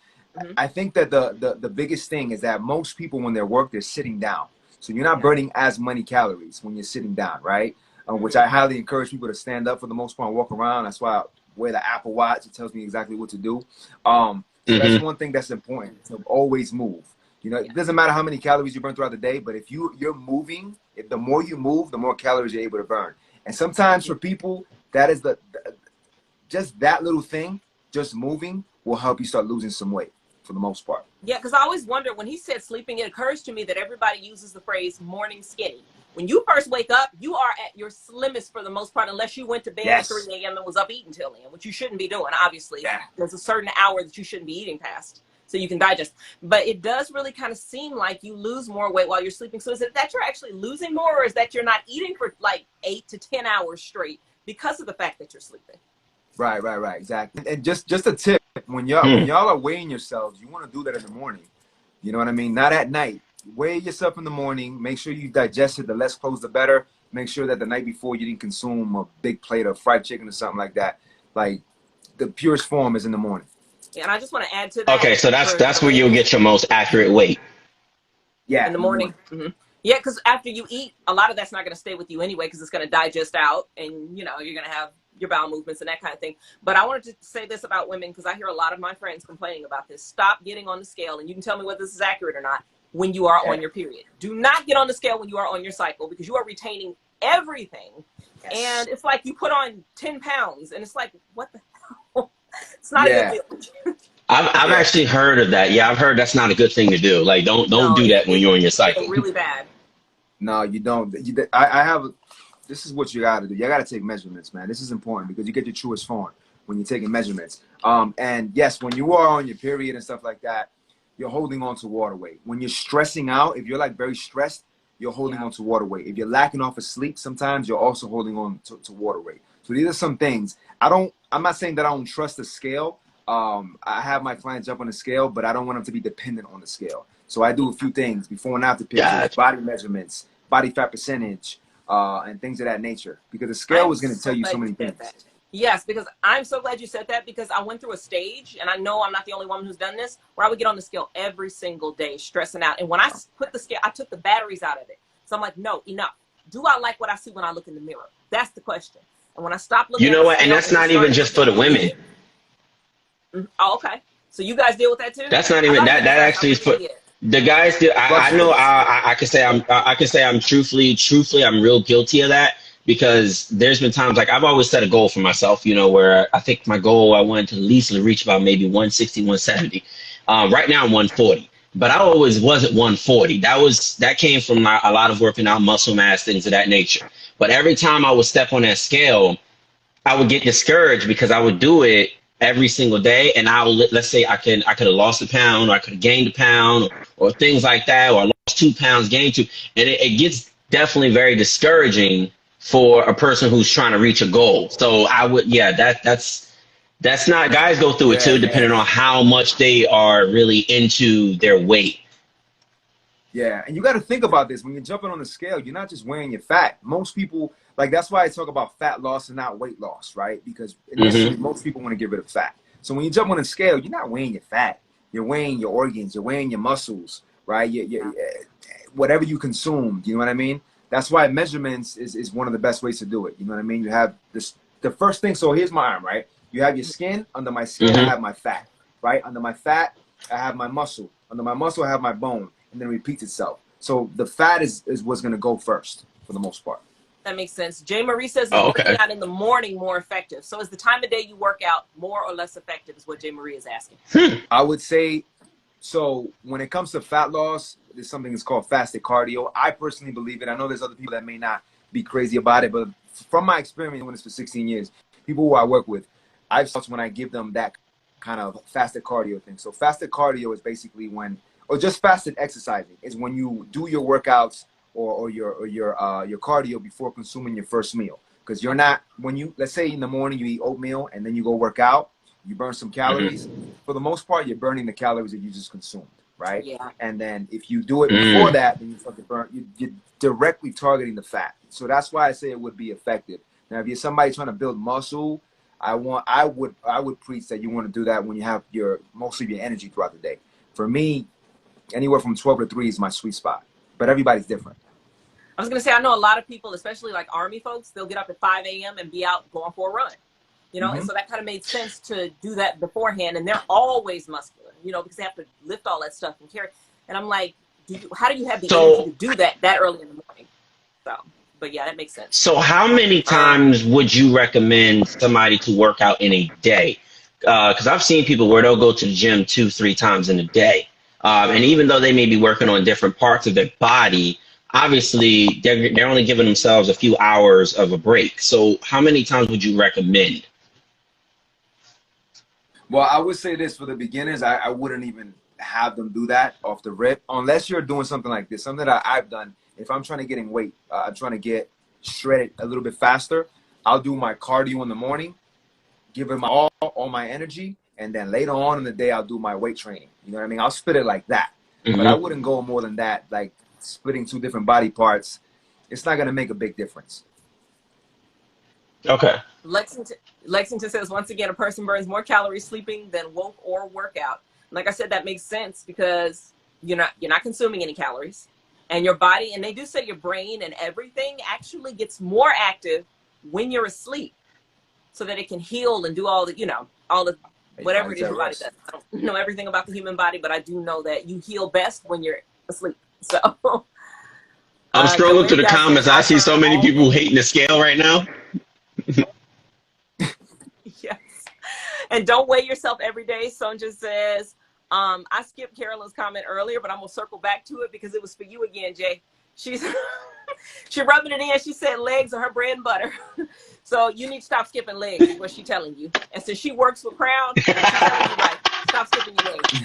I think that the biggest thing is that most people, when they work, they're sitting down. So you're not burning as many calories when you're sitting down, right? Which I highly encourage people to stand up for the most part and walk around. That's why I wear the Apple Watch. It tells me exactly what to do. So that's one thing that's important, to always move. You know, it doesn't matter how many calories you burn throughout the day, but if you're moving, the more you move, the more calories you're able to burn. And sometimes for people, that is just that little thing, just moving, will help you start losing some weight for the most part. Yeah, because I always wonder, when he said sleeping, it occurs to me that everybody uses the phrase morning skinny. When you first wake up, you are at your slimmest for the most part, unless you went to bed at 3 a.m. and was up eating till then, which you shouldn't be doing, obviously. There's a certain hour that you shouldn't be eating past, so you can digest. But it does really kind of seem like you lose more weight while you're sleeping. So is it that you're actually losing more, or is that you're not eating for like 8 to 10 hours straight because of the fact that you're sleeping? Right, exactly. And just a tip, when y'all are weighing yourselves, you want to do that in the morning. You know what I mean? Not at night. Weigh yourself in the morning. Make sure you digest it. The less clothes, the better. Make sure that the night before you didn't consume a big plate of fried chicken or something like that. Like, the purest form is in the morning. Yeah, and I just want to add to that. Okay, so that's where you'll get your most accurate weight. Yeah, in the morning. Yeah, because after you eat, a lot of that's not going to stay with you anyway, because it's going to digest out, and you know you're going to have your bowel movements and that kind of thing. But I wanted to say this about women, because I hear a lot of my friends complaining about this. Stop getting on the scale, and you can tell me whether this is accurate or not, when you are on your period. Do not get on the scale when you are on your cycle, because you are retaining everything. Yes. And it's like you put on 10 pounds, and it's like, what the hell? It's not a good feeling. I've actually heard of that. Yeah, I've heard that's not a good thing to do. Like, don't do that when you're on your cycle. Really bad. No, you don't. I have. This is what you got to do. You got to take measurements, man. This is important because you get your truest form when you're taking measurements. And yes, when you are on your period and stuff like that, you're holding on to water weight. When you're stressing out, if you're like very stressed, you're holding on to water weight. If you're lacking off of sleep, sometimes you're also holding on to water weight. So these are some things. I'm not saying that I don't trust the scale. I have my clients jump on the scale, but I don't want them to be dependent on the scale. So I do a few things before and after pictures, body measurements, body fat percentage, and things of that nature. Because the scale is going to tell you so many things. Yes, because I'm so glad you said that, because I went through a stage, and I know I'm not the only woman who's done this, where I would get on the scale every single day, stressing out. And when I put the scale, I took the batteries out of it. So I'm like, no, enough. Do I like what I see when I look in the mirror? That's the question. And when I stop looking, you know what? And that's not even just for the women. Oh, okay. So you guys deal with that too? That's not even that. That actually is for the guys. I know. I can say I'm truthfully, I'm real guilty of that, because there's been times, like, I've always set a goal for myself, you know, where I think my goal, I wanted to at least reach about maybe 160, 170. Right now I'm 140, but I always was at 140. That came from a lot of working out, muscle mass, things of that nature. But every time I would step on that scale, I would get discouraged, because I would do it every single day, and let's say I could have lost a pound, or I could have gained a pound, or things like that, or I lost 2 pounds, gained 2, and it gets definitely very discouraging for a person who's trying to reach a goal. So I would, that's not, guys go through it too, depending on how much they are really into their weight. Yeah, and you got to think about this. When you're jumping on the scale, you're not just weighing your fat. Most people, like, that's why I talk about fat loss and not weight loss, right? Because initially, most people want to get rid of fat. So when you jump on the scale, you're not weighing your fat. You're weighing your organs. You're weighing your muscles, right? Whatever you consume, you know what I mean? That's why measurements is one of the best ways to do it. You know what I mean? You have the first thing. So here's my arm, right? You have your skin. Under my skin, I have my fat, right? Under my fat, I have my muscle. Under my muscle, I have my bone. And then it repeats itself. So the fat is what's going to go first for the most part. That makes sense. Jay Marie says working out in the morning more effective. So is the time of day you work out more or less effective, is what Jay Marie is asking. I would say, so when it comes to fat loss, there's something that's called fasted cardio. I personally believe it. I know there's other people that may not be crazy about it, but from my experience doing this for 16 years, people who I work with, I've felt when I give them that kind of fasted cardio thing. So fasted cardio is basically or just fasted exercising is when you do your workouts or your cardio before consuming your first meal. Because you're not, let's say in the morning you eat oatmeal and then you go work out, you burn some calories. For the most part, you're burning the calories that you just consumed, right? Yeah. And then if you do it before that, then you start to burn. You're directly targeting the fat. So that's why I say it would be effective. Now, if you're somebody trying to build muscle, I would preach that you want to do that when you have most of your energy throughout the day. For me, anywhere from 12 to 3 is my sweet spot, but everybody's different. I was going to say, I know a lot of people, especially like Army folks, they'll get up at 5 a.m. and be out going for a run, you know? And so that kind of made sense to do that beforehand. And they're always muscular, you know, because they have to lift all that stuff and carry. And I'm like, how do you have the energy to do that early in the morning? So, but yeah, that makes sense. So how many times would you recommend somebody to work out in a day? Because I've seen people where they'll go to the gym 2-3 times in a day. And even though they may be working on different parts of their body, obviously they're only giving themselves a few hours of a break. So how many times would you recommend? Well, I would say this for the beginners. I wouldn't even have them do that off the rip, unless you're doing something like this, something that I've done. If I'm trying to get in weight, I'm trying to get shredded a little bit faster, I'll do my cardio in the morning, give it all my energy. And then later on in the day, I'll do my weight training. You know what I mean? I'll split it like that. But I wouldn't go more than that, like splitting 2 different body parts. It's not going to make a big difference. Okay. Lexington says, once again, a person burns more calories sleeping than woke or workout. Like I said, that makes sense because you're not consuming any calories, and your body, and they do say your brain and everything actually gets more active when you're asleep, so that it can heal and do all the all the whatever it is your body does. I don't know everything about the human body, but I do know that you heal best when you're asleep. So I'm scrolling through the guys says, comments. I see so many people hating the scale right now. Yes. And don't weigh yourself every day. Sonja says, I skipped Carolyn's comment earlier, but I'm going to circle back to it because it was for you again, Jay. She's rubbing it in. She said legs are her bread and butter. So you need to stop skipping legs, is what she's telling you. And since she works with Crown, she's telling you, like, stop skipping your legs.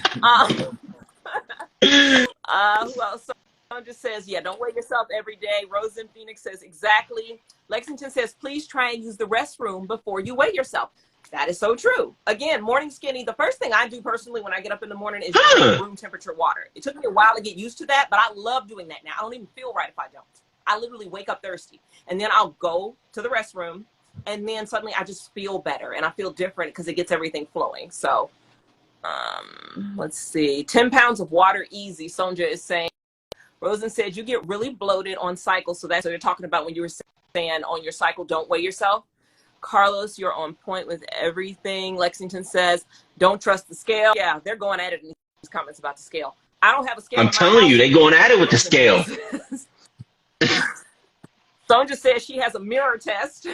Who else? Sonja says, yeah, don't weigh yourself every day. Rose in Phoenix says, exactly. Lexington says, please try and use the restroom before you weigh yourself. That is so true. Again, morning skinny, the first thing I do personally when I get up in the morning is drink room temperature water. It took me a while to get used to that, but I love doing that now. I don't even feel right if I don't. I literally wake up thirsty, and then I'll go to the restroom, and then suddenly I just feel better, and I feel different because it gets everything flowing. So let's see. 10 pounds of water easy, Sonja is saying. Rosen said, you get really bloated on cycles. So that's what you're talking about when you were saying on your cycle, don't weigh yourself. Carlos, you're on point with everything. Lexington says, don't trust the scale. Yeah, they're going at it in these comments about the scale. I don't have a scale. I'm telling you, they're going at it with the scale. Sonja says she has a mirror test.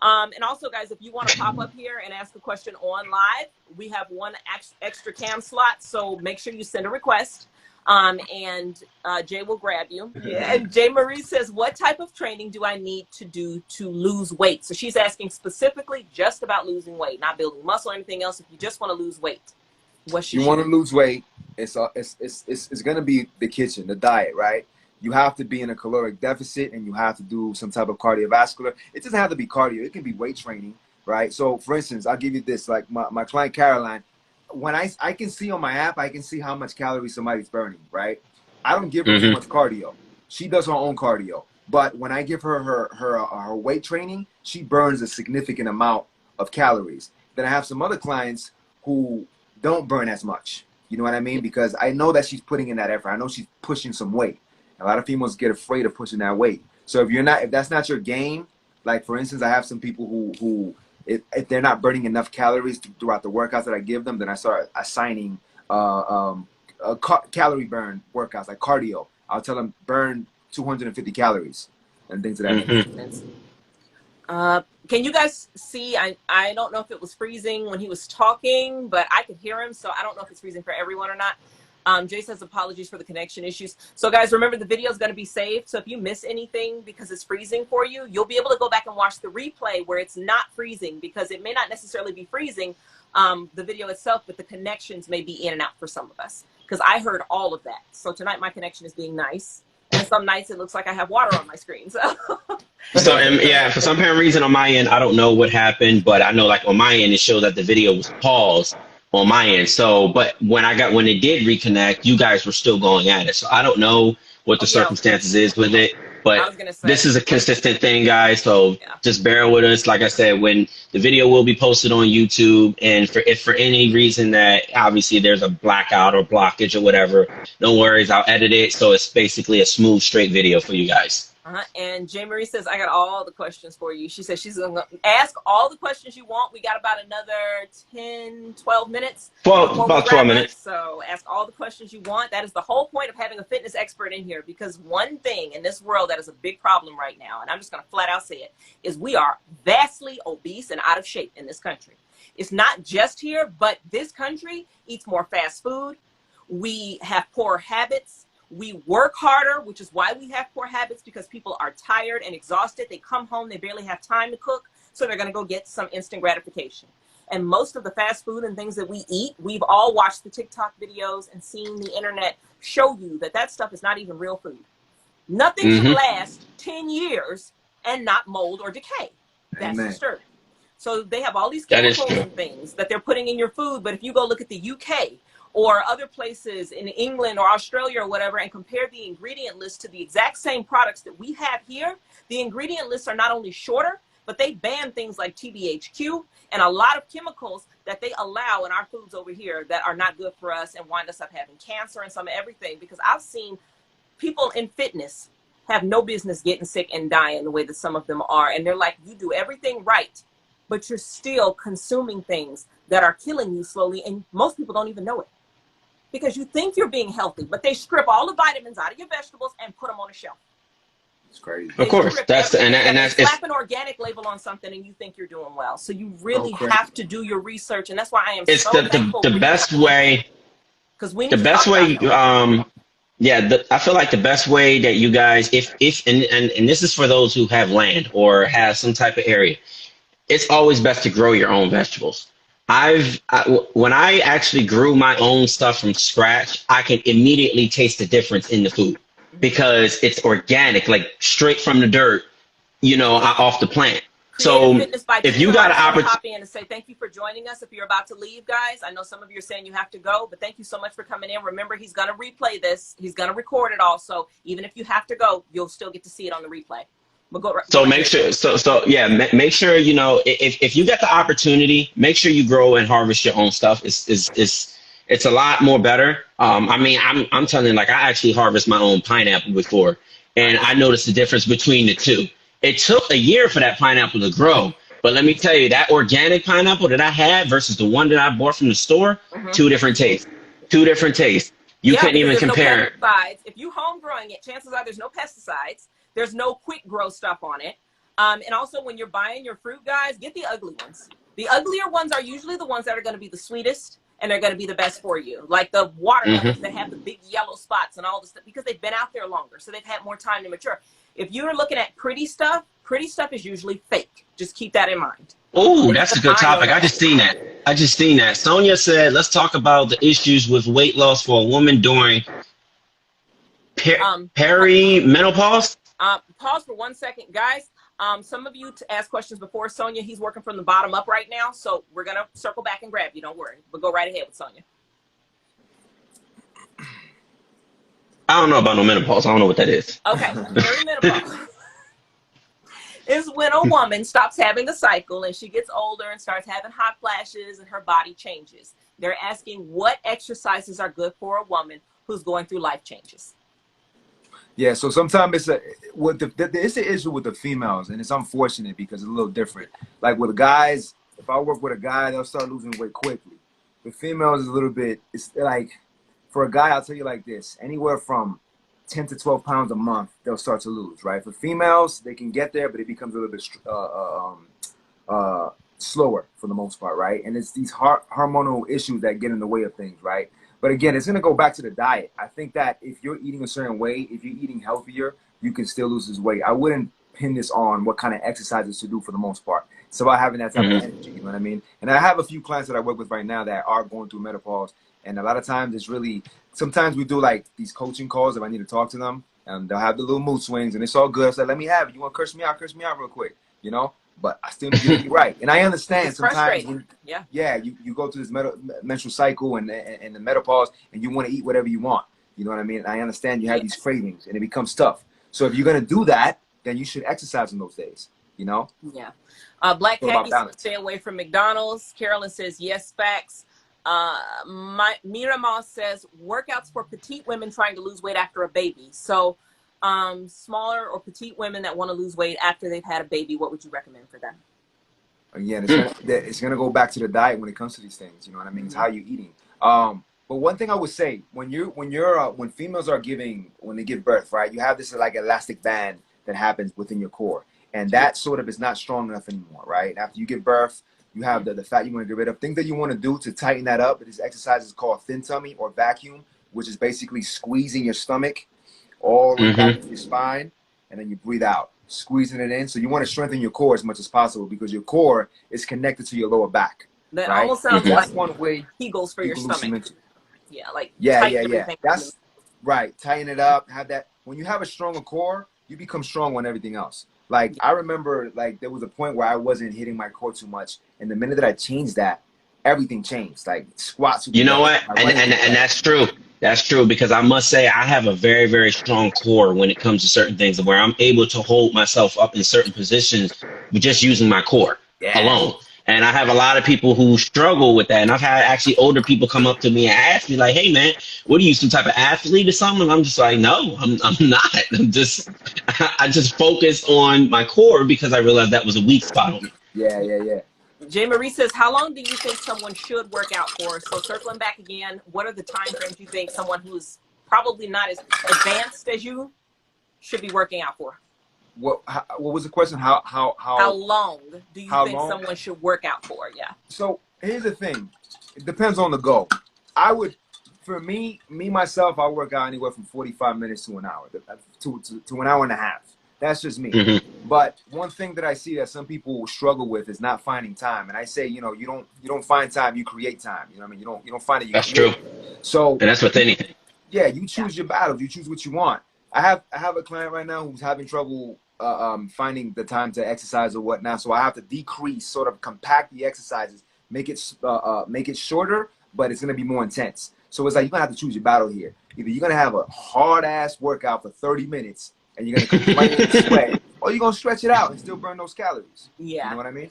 And also, guys, if you want to pop up here and ask a question on live, we have one extra cam slot. So make sure you send a request. And Jay will grab you. Yeah. And Jay Marie says, what type of training do I need to do to lose weight? So she's asking specifically just about losing weight, not building muscle or anything else. If you just want to lose weight, what should you want to lose weight? It's going to be the kitchen, the diet, right? You have to be in a caloric deficit, and you have to do some type of cardiovascular. It doesn't have to be cardio. It can be weight training, right? So, for instance, I'll give you this. Like my client, Caroline, when I can see on my app, I can see how much calories somebody's burning, right? I don't give her too much cardio. She does her own cardio. But when I give her her weight training, she burns a significant amount of calories. Then I have some other clients who don't burn as much. You know what I mean? Because I know that she's putting in that effort. I know she's pushing some weight. A lot of females get afraid of pushing that weight. So if that's not your game, like for instance, I have some people who if they're not burning enough calories throughout the workouts that I give them, then I start assigning calorie burn workouts, like cardio. I'll tell them burn 250 calories and things of that nature. Can you guys see? I don't know if it was freezing when he was talking, but I could hear him, so I don't know if it's freezing for everyone or not. Jay says apologies for the connection issues. So guys, remember the video is going to be saved. So if you miss anything because it's freezing for you, you'll be able to go back and watch the replay where it's not freezing, because it may not necessarily be freezing, the video itself, but the connections may be in and out for some of us, because I heard all of that. So tonight my connection is being nice. And some nights it looks like I have water on my screen. So yeah, for some apparent reason on my end, I don't know what happened, but I know like on my end, it showed that the video was paused on my end. So, but when it did reconnect, you guys were still going at it. So I don't know what the circumstances is with it, but this is a consistent thing, guys. So just bear with us. Like I said, when the video will be posted on YouTube, and if for any reason that obviously there's a blackout or blockage or whatever, no worries, I'll edit it. So it's basically a smooth, straight video for you guys. And Jay Marie says, I got all the questions for you. She says she's going to ask all the questions you want. We got about another 10, 12 minutes. About 12 minutes. So ask all the questions you want. That is the whole point of having a fitness expert in here, because one thing in this world that is a big problem right now, and I'm just going to flat out say it, is we are vastly obese and out of shape in this country. It's not just here, but this country eats more fast food. We have poor habits. We work harder, which is why we have poor habits, because people are tired and exhausted. They come home, they barely have time to cook, so they're going to go get some instant gratification. And most of the fast food and things that we eat, we've all watched the TikTok videos and seen the internet show you that that stuff is not even real food. Nothing can last 10 years and not mold or decay. That's disturbing. So they have all these chemicals and things that they're putting in your food. But if you go look at the UK or other places in England or Australia or whatever, and compare the ingredient list to the exact same products that we have here, the ingredient lists are not only shorter, but they ban things like TBHQ and a lot of chemicals that they allow in our foods over here that are not good for us and wind us up having cancer and some everything. Because I've seen people in fitness have no business getting sick and dying the way that some of them are. And they're like, you do everything right, but you're still consuming things that are killing you slowly. And most people don't even know it because you think you're being healthy, but they strip all the vitamins out of your vegetables and put them on a shelf. It's crazy. Of course, that's slap an organic label on something and you think you're doing well. So you really have to do your research, and that's why I am so thankful. The best way, because we the best way, I feel like the best way that you guys, if and this is for those who have land or have some type of area, it's always best to grow your own vegetables. When I actually grew my own stuff from scratch, I can immediately taste the difference in the food because it's organic, like straight from the dirt, off the plant. So if you got an opportunity, pop in and say thank you for joining us. If you're about to leave, guys, I know some of you are saying you have to go, but thank you so much for coming in. Remember, he's going to replay this. He's going to record it also. Even if you have to go, you'll still get to see it on the replay. But make sure. Make sure if you get the opportunity, make sure you grow and harvest your own stuff. It's a lot more better. I'm telling you, like, I actually harvest my own pineapple before, and I noticed the difference between the two. It took a year for that pineapple to grow, but let me tell you, that organic pineapple that I had versus the one that I bought from the store, two different tastes. You couldn't even compare. No pesticides. If you home growing it, chances are there's no pesticides. There's no quick grow stuff on it. And also when you're buying your fruit, guys, get the ugly ones. The uglier ones are usually the ones that are going to be the sweetest and they're going to be the best for you. Like the watermelons that have the big yellow spots and all this stuff because they've been out there longer. So they've had more time to mature. If you're looking at pretty stuff is usually fake. Just keep that in mind. Oh, that's a good topic. I just seen that. Sonia said, let's talk about the issues with weight loss for a woman during perimenopause. Pause for 1 second, guys. Some of you to ask questions before Sonia. He's working from the bottom up right now, so we're gonna circle back and grab you. Don't worry, but go right ahead with Sonia. I don't know about no menopause. I don't know what that is. Okay, perimenopause is when a woman stops having a cycle and she gets older and starts having hot flashes and her body changes. They're asking what exercises are good for a woman who's going through life changes. Yeah, so sometimes it's an issue with the females, and it's unfortunate because it's a little different. Like with guys, if I work with a guy, they'll start losing weight quickly. The females is a little bit, it's like, for a guy, I'll tell you like this, anywhere from 10 to 12 pounds a month, they'll start to lose, right? For females, they can get there, but it becomes a little bit slower for the most part, right? And it's these hormonal issues that get in the way of things, right? But again, it's going to go back to the diet. I think that if you're eating a certain way, if you're eating healthier, you can still lose this weight. I wouldn't pin this on what kind of exercises to do for the most part. It's about having that type of energy, you know what I mean? And I have a few clients that I work with right now that are going through menopause. And a lot of times it's really, sometimes we do like these coaching calls if I need to talk to them. And they'll have the little mood swings and it's all good. I said, let me have it. You want to curse me out real quick, But I still need to be right. And I understand it's sometimes you go through this menstrual cycle and the menopause and you want to eat whatever you want. You know what I mean? I understand you have these cravings and it becomes tough. So if you're going to do that, then you should exercise in those days, Yeah. Black Khaki says stay away from McDonald's. Carolyn says yes, facts. Miramar says workouts for petite women trying to lose weight after a baby. So smaller or petite women that want to lose weight after they've had a baby, what would you recommend for them? Again, it's gonna go back to the diet when it comes to these things. You know what I mean? It's how you're eating. But one thing I would say, when females are when they give birth, right? You have this like elastic band that happens within your core, and that sort of is not strong enough anymore, right? After you give birth, you have the fat you want to get rid of. Things that you want to do to tighten that up. This exercise is called thin tummy or vacuum, which is basically squeezing your stomach all the way back to your spine, and then you breathe out, squeezing it in. So you want to strengthen your core as much as possible because your core is connected to your lower back. That right? almost sounds That's like one way Kegels for your stomach. Yeah. That's right. Tighten it up. Have that. When you have a stronger core, you become strong on everything else. Like I remember, like there was a point where I wasn't hitting my core too much, and the minute that I changed that, everything changed. Like squats. You know what? And that's true. That's true because I must say I have a very, very strong core when it comes to certain things where I'm able to hold myself up in certain positions just using my core Yeah. alone. And I have a lot of people who struggle with that. And I've had actually older people come up to me and ask me like, hey man, what are you, some type of athlete or something? And I'm just like, no, I'm not. I just focus on my core because I realized that was a weak spot on me. Yeah. Jay Marie says, how long do you think someone should work out for? So circling back again, what are the time frames you think someone who's probably not as advanced as you should be working out for? What was the question? How long do you think someone should work out for? Yeah. So here's the thing. It depends on the goal. I would, for me myself, I work out anywhere from 45 minutes to an hour, to an hour and a half. That's just me. Mm-hmm. But one thing that I see that some people struggle with is not finding time. And I say, you don't find time, you create time. You know what I mean? You don't find it. That's true. So, and that's with anything. Yeah, you choose your battles. You choose what you want. I have a client right now who's having trouble finding the time to exercise or whatnot. So I have to decrease, sort of compact the exercises, make it shorter, but it's gonna be more intense. So it's like you're gonna have to choose your battle here. Either you're gonna have a hard ass workout for 30 minutes and you're gonna complain and sweat, or you're gonna stretch it out and still burn those calories. Yeah. You know what I mean?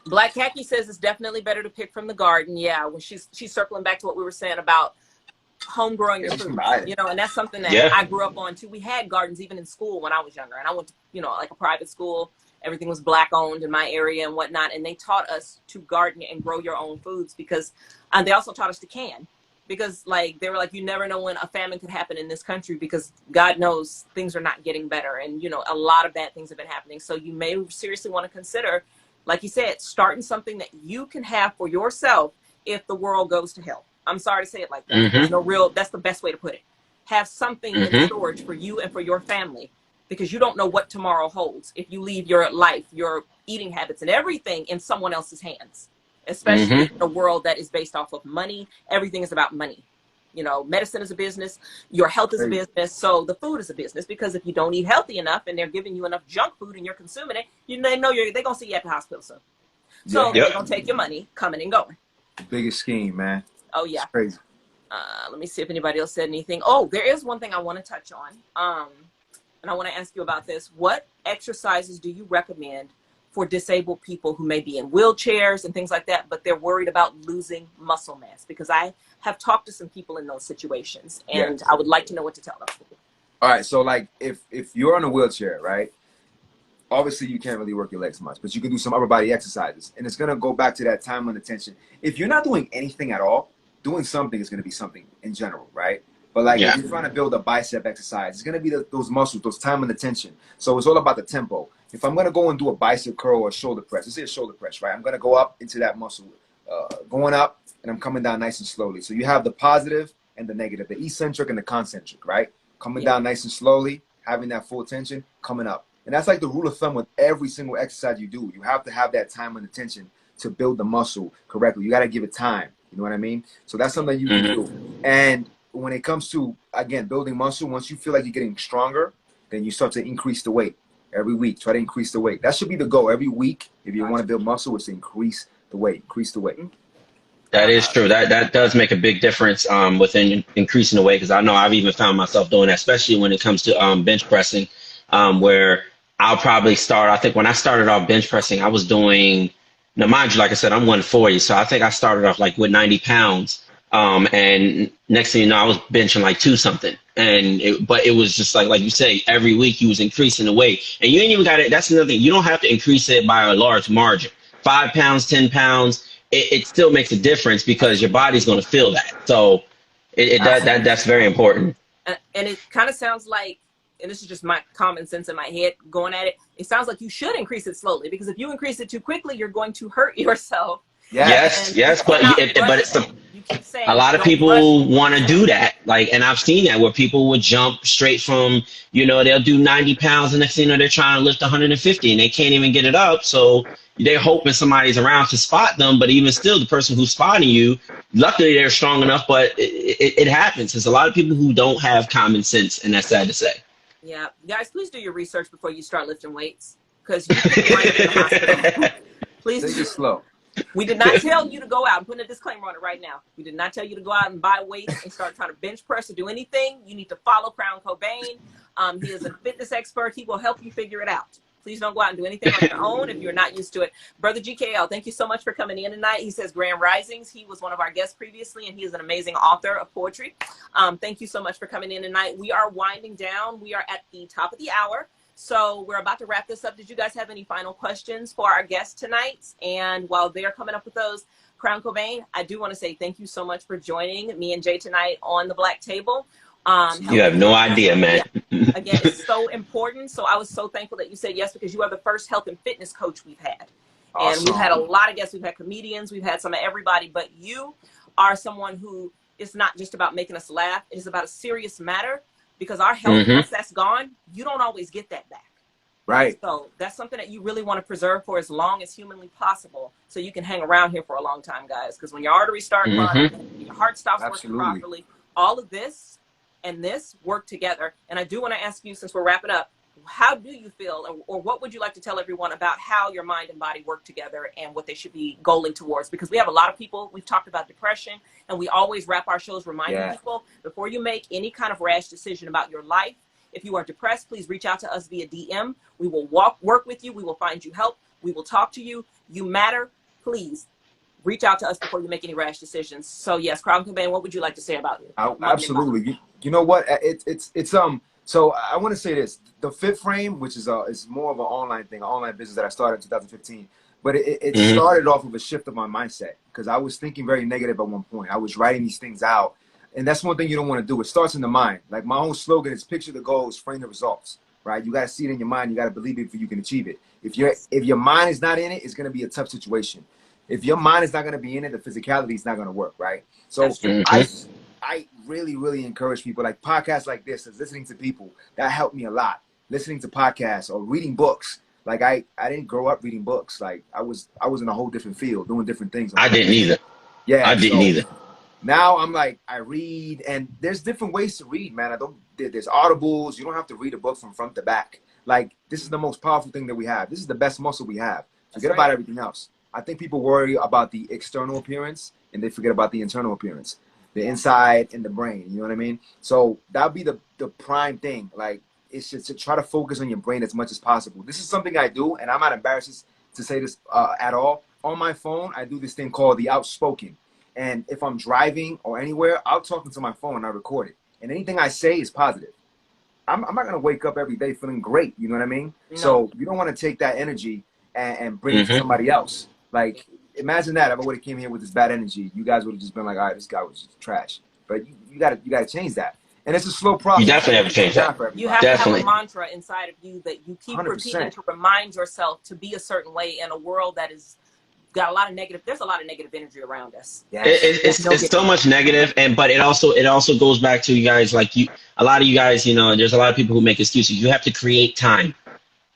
Black Khaki says it's definitely better to pick from the garden. Yeah, when she's circling back to what we were saying about home growing your food, you know, and that's something that I grew up on too. We had gardens even in school when I was younger, and I went to, you know, like a private school. Everything was black owned in my area and whatnot, and they taught us to garden and grow your own foods because, and they also taught us to can, because like they were like, you never know when a famine could happen in this country because God knows things are not getting better, and you know a lot of bad things have been happening. So you may seriously want to consider, like you said, starting something that you can have for yourself if the world goes to hell. I'm sorry to say it like that. Mm-hmm. There's no real, that's the best way to put it. Have something in storage for you and for your family, because you don't know what tomorrow holds if you leave your life, your eating habits and everything in someone else's hands, especially in a world that is based off of money. Everything is about money. You know, medicine is a business, your health is a business, so the food is a business, because if you don't eat healthy enough and they're giving you enough junk food and you're consuming it, they know they're going to see you at the hospital soon. So they're going to take your money coming and going. The biggest scheme, man. Oh, yeah. It's crazy. Let me see if anybody else said anything. Oh, there is one thing I want to touch on. And I want to ask you about this. What exercises do you recommend for disabled people who may be in wheelchairs and things like that, but they're worried about losing muscle mass? Because I have talked to some people in those situations, and I would like to know what to tell them. All right. So, like, if you're on a wheelchair, right, obviously you can't really work your legs much, but you can do some upper body exercises. And it's going to go back to that time and attention. If you're not doing anything at all, doing something is going to be something in general, right? But like if you're trying to build a bicep exercise, it's going to be those muscles, those time and attention. So it's all about the tempo. If I'm going to go and do a bicep curl or a shoulder press, let's say a shoulder press, right? I'm going to go up into that muscle, going up, and I'm coming down nice and slowly. So you have the positive and the negative, the eccentric and the concentric, right? Coming down nice and slowly, having that full tension, coming up. And that's like the rule of thumb with every single exercise you do. You have to have that time and attention to build the muscle correctly. You got to give it time. You know what I mean? So that's something you can do. And when it comes to, again, building muscle, once you feel like you're getting stronger, then you start to increase the weight every week. Try to increase the weight. That should be the goal every week. If you want to build muscle, is to increase the weight. Increase the weight. That is true. That does make a big difference within increasing the weight, because I know I've even found myself doing that, especially when it comes to bench pressing, where I'll probably start. I think when I started off bench pressing, I was doing, now mind you, like I said, I'm 140, so I think I started off like with 90 pounds. And next thing you know, I was benching like 2 something. But it was just like you say, every week you was increasing the weight. And you ain't even got it. That's another thing. You don't have to increase it by a large margin. 5 pounds, 10 pounds, it still makes a difference because your body's going to feel that. So that's very important. And it kind of sounds like, and this is just my common sense in my head going at it, it sounds like you should increase it slowly, because if you increase it too quickly, you're going to hurt yourself. Yes, but it's a lot of people want to do that. Like, and I've seen that where people would jump straight from, they'll do 90 pounds and next thing you know, they're trying to lift 150 and they can't even get it up. So they're hoping somebody's around to spot them. But even still, the person who's spotting you, luckily they're strong enough, but it happens. There's a lot of people who don't have common sense, and that's sad to say. Yeah. Guys, please do your research before you start lifting weights, because you can wind up in the hospital. Please take it slow. We did not tell you to go out. I'm putting a disclaimer on it right now. We did not tell you to go out and buy weights and start trying to bench press or do anything. You need to follow Crown Cobain. He is a fitness expert. He will help you figure it out. Please don't go out and do anything on your own if you're not used to it. Brother GKL, thank you so much for coming in tonight. He says Grand Risings. He was one of our guests previously, and he is an amazing author of poetry. Thank you so much for coming in tonight. We are winding down. We are at the top of the hour. So we're about to wrap this up. Did you guys have any final questions for our guests tonight? And while they're coming up with those, Crown Cobain, I do want to say thank you so much for joining me and Jay tonight on the Black Table. You have no idea, man. Yeah. Again, it's so important. So I was so thankful that you said yes, because you are the first health and fitness coach we've had. Awesome. And we've had a lot of guests. We've had comedians. We've had some of everybody. But you are someone who is not just about making us laugh. It is about a serious matter, because our health, once that's gone, you don't always get that back. Right. So that's something that you really want to preserve for as long as humanly possible, so you can hang around here for a long time, guys. Because when your arteries start clogging, your heart stops working properly, all of this and this work together. And I do want to ask you, since we're wrapping up, how do you feel, or what would you like to tell everyone about how your mind and body work together and what they should be goaling towards? Because we have a lot of people, we've talked about depression, and we always wrap our shows reminding people, before you make any kind of rash decision about your life, if you are depressed, please reach out to us via DM. We will work with you. We will find you help. We will talk to you. You matter. Please reach out to us before you make any rash decisions. So yes, Crown Cobain, what would you like to say about it? Absolutely. You know what? So I want to say this: the Fit Frame, which is more of an online thing, an online business that I started in 2015. But it started off with a shift of my mindset, because I was thinking very negative at one point. I was writing these things out, and that's one thing you don't want to do. It starts in the mind. Like my own slogan is "Picture the goals, frame the results." Right? You got to see it in your mind. You got to believe it before you can achieve it. If your mind is not in it, it's going to be a tough situation. If your mind is not going to be in it, the physicality is not going to work. Right? So I really, really encourage people, like podcasts like this, is listening to people. That helped me a lot. Listening to podcasts or reading books. Like I didn't grow up reading books. Like I was in a whole different field, doing different things. I didn't either. Yeah, I didn't either. Now I'm like, I read, and there's different ways to read, man. There's audibles. You don't have to read a book from front to back. Like, this is the most powerful thing that we have. This is the best muscle we have. Forget about everything else. I think people worry about the external appearance, and they forget about the internal appearance, the inside and the brain. You know what I mean? So that'll be the prime thing. Like, it's just to try to focus on your brain as much as possible. This is something I do, and I'm not embarrassed to say this at all. On my phone, I do this thing called the outspoken. And if I'm driving or anywhere, I'll talk into my phone and I record it. And anything I say is positive. I'm not going to wake up every day feeling great. You know what I mean? No. So you don't want to take that energy and bring it to somebody else. Like, imagine that. If I would have came here with this bad energy, you guys would have just been like, all right, this guy was just trash. But you got to change that. And it's a slow process. You definitely have to change that. You have to have a mantra inside of you that you keep 100%. Repeating to remind yourself to be a certain way in a world that is got a lot of negative. There's a lot of negative energy around us. Yes. It's so much negative, but it also goes back to you guys. Like a lot of you guys, there's a lot of people who make excuses. You have to create time.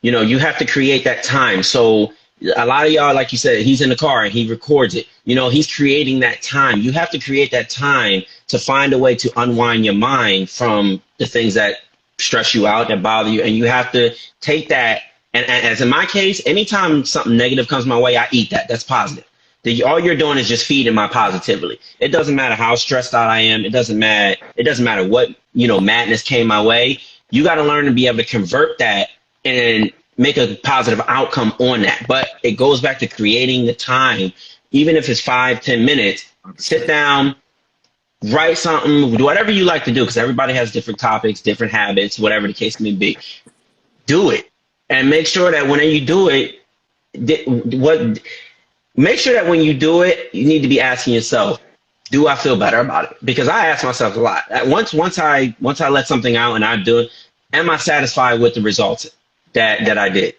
You have to create that time. So a lot of y'all, like you said, he's in the car and he records it. He's creating that time. You have to create that time to find a way to unwind your mind from the things that stress you out, that bother you, and you have to take that. And as in my case, anytime something negative comes my way, I eat that. That's positive. All you're doing is just feeding my positivity. It doesn't matter how stressed out I am. It doesn't matter what, madness came my way. You got to learn to be able to convert that and make a positive outcome on that. But it goes back to creating the time, even if it's 5-10 minutes, sit down, write something, do whatever you like to do, because everybody has different topics, different habits, whatever the case may be. Do it. And make sure that when you do it, make sure that when you do it, you need to be asking yourself, do I feel better about it? Because I ask myself a lot. Once I let something out and I do it, am I satisfied with the results that I did?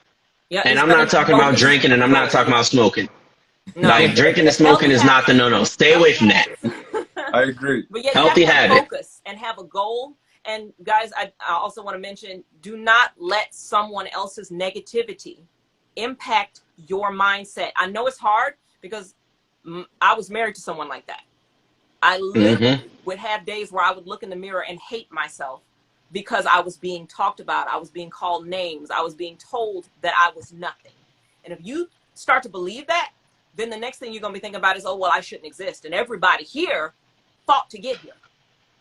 Yeah, and I'm not talking about drinking, and I'm not talking about smoking. No. Like, drinking and smoking is not the no. Stay away from that. I agree. But yeah, healthy you have to habit. Focus and have a goal. And guys, I also want to mention, do not let someone else's negativity impact your mindset. I know it's hard because I was married to someone like that. I literally would have days where I would look in the mirror and hate myself because I was being talked about. I was being called names. I was being told that I was nothing. And if you start to believe that, then the next thing you're going to be thinking about is, oh, well, I shouldn't exist. And everybody here fought to get here.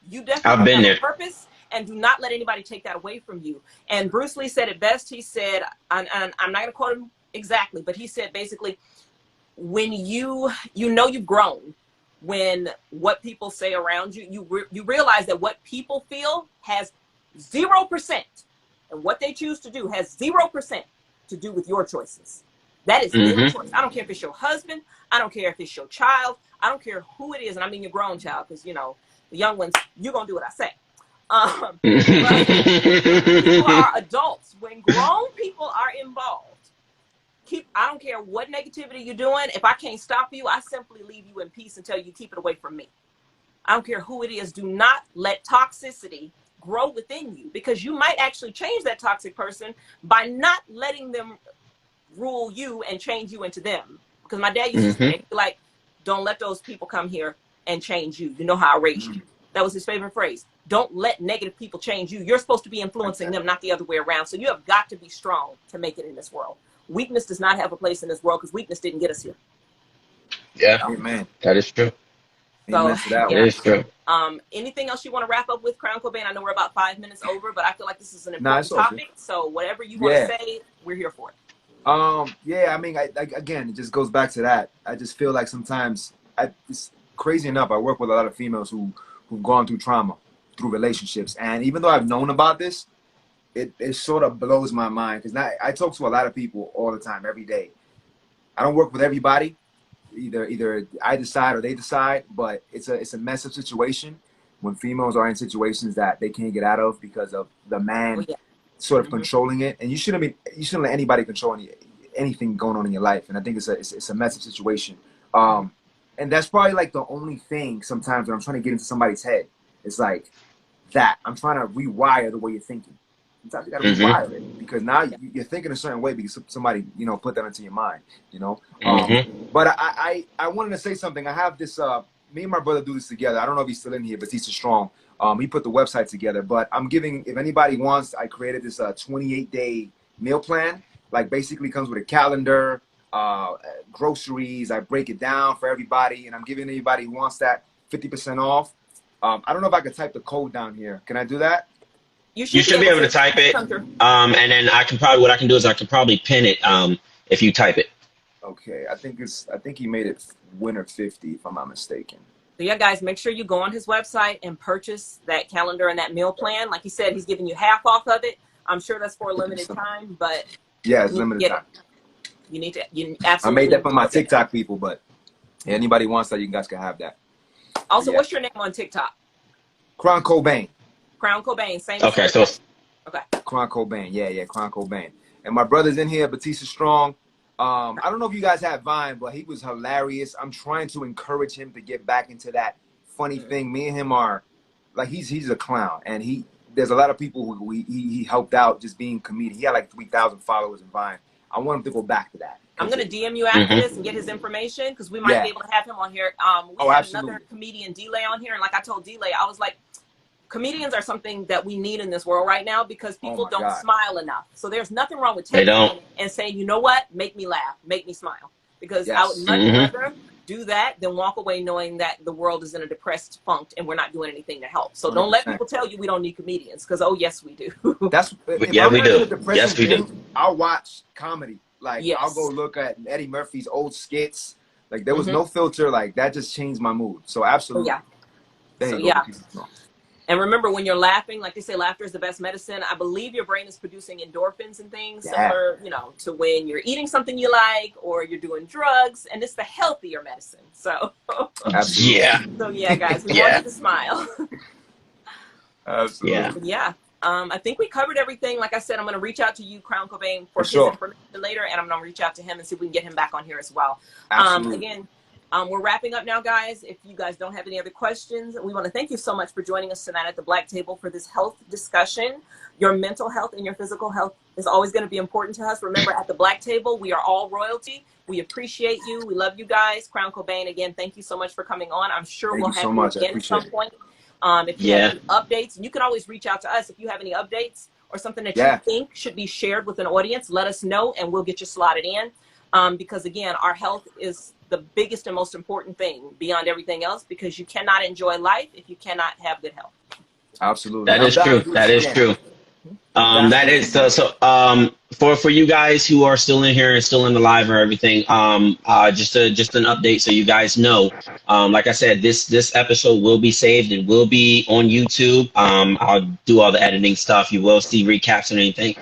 You definitely have a purpose. and do not let anybody take that away from you. And Bruce Lee said it best. He said, and I'm not going to quote him exactly, but he said basically, when you know you've grown, when what people say around you, you realize that what people feel has 0%, and what they choose to do has 0% to do with your choices. That is their choice. I don't care if it's your husband. I don't care if it's your child. I don't care who it is. And I mean your grown child, because, you know, the young ones, you're going to do what I say. But people are adults. When grown people are involved, I don't care what negativity you're doing. If I can't stop you, I simply leave you in peace until you keep it away from me. I don't care who it is. Do not let toxicity grow within you, because you might actually change that toxic person by not letting them rule you and change you into them. Because my dad used to say, like, don't let those people come here and change you. You know how I raised you. That was his favorite phrase. Don't let negative people change you. You're supposed to be influencing them, not the other way around. So you have got to be strong to make it in this world. Weakness does not have a place in this world, because weakness didn't get us here. Yeah, Amen. that is true. So, That is true. Anything else you want to wrap up with, Crown Cobain? I know we're about 5 minutes over, but I feel like this is an important topic. So whatever you want to say, we're here for it. Yeah, I mean, again, it just goes back to that. I just feel like sometimes, it's crazy enough, I work with a lot of females who've gone through trauma, through relationships. And even though I've known about this, it sort of blows my mind, because now I talk to a lot of people all the time, every day. I don't work with everybody. Either I decide or they decide, but it's a mess of situation when females are in situations that they can't get out of because of the man sort of controlling it. And you shouldn't let anybody control anything going on in your life. And I think it's a mess of situation. And that's probably like the only thing sometimes when I'm trying to get into somebody's head. It's like that. I'm trying to rewire the way you're thinking. Sometimes you got to rewire it, because now you're thinking a certain way because somebody, you know, put that into your mind, you know. But I wanted to say something. I have this, me and my brother do this together. I don't know if he's still in here, but he's strong. He put the website together, but I'm giving, if anybody wants, I created this 28-day meal plan. Like, basically comes with a calendar, groceries. I break it down for everybody, and I'm giving anybody who wants that 50% off. I don't know if I could type the code down here. Can I do that? You should be able to type it. And then what I can do is I can probably pin it if you type it. Okay, I think he made it winner 50, if I'm not mistaken. So yeah, guys, make sure you go on his website and purchase that calendar and that meal plan. Like he said, he's giving you half off of it. I'm sure that's for a limited time, but yeah, it's limited time. You absolutely. I made that for my TikTok people, but anybody wants that, you guys can have that. Also, what's your name on TikTok? Crown Cobain. Crown Cobain, same. Okay, so Crown Cobain, yeah, Crown Cobain. And my brother's in here, Petite strong. I don't know if you guys have Vine, but he was hilarious. I'm trying to encourage him to get back into that funny thing. Me and him are like, he's a clown, and there's a lot of people who he helped out just being comedian. He had like 3,000 followers in Vine. I want him to go back to that. I'm gonna DM you after this and get his information, because we might be able to have him on here. We have another comedian, Delay, on here, and like I told Delay, I was like, comedians are something that we need in this world right now, because people don't smile enough. So there's nothing wrong with taking it and saying, you know what, make me laugh, make me smile. Because I would much rather do that than walk away knowing that the world is in a depressed funk and we're not doing anything to help. So don't let people tell you we don't need comedians, because we do. we do. Yes, we do. I'll watch comedy. Like, I'll go look at Eddie Murphy's old skits. Like, there was no filter. Like, that just changed my mood. So absolutely. And remember, when you're laughing, like they say, laughter is the best medicine. I believe your brain is producing endorphins and things similar, you know, to when you're eating something you like or you're doing drugs, and it's the healthier medicine. So, So yeah, guys, we want you to smile. Absolutely. I think we covered everything. Like I said, I'm going to reach out to you, Crown Cobain, for his information later, and I'm going to reach out to him and see if we can get him back on here as well. Again, we're wrapping up now, guys. If you guys don't have any other questions, we want to thank you so much for joining us tonight at the Black Table for this health discussion. Your mental health and your physical health is always going to be important to us. Remember, at the Black Table, we are all royalty. We appreciate you. We love you guys. Crown Cobain, again, thank you so much for coming on. I'm sure we'll have you again at some point. If you have any updates, you can always reach out to us. If you have any updates or something that you think should be shared with an audience, let us know and we'll get you slotted in. Because again, our health is the biggest and most important thing beyond everything else, because you cannot enjoy life if you cannot have good health. Absolutely. That I'm is down true. to do That this is again. true. That is for you guys who are still in here and still in the live or everything. Just an update so you guys know. Like I said, this episode will be saved. It will be on YouTube. I'll do all the editing stuff. You will see recaps and anything.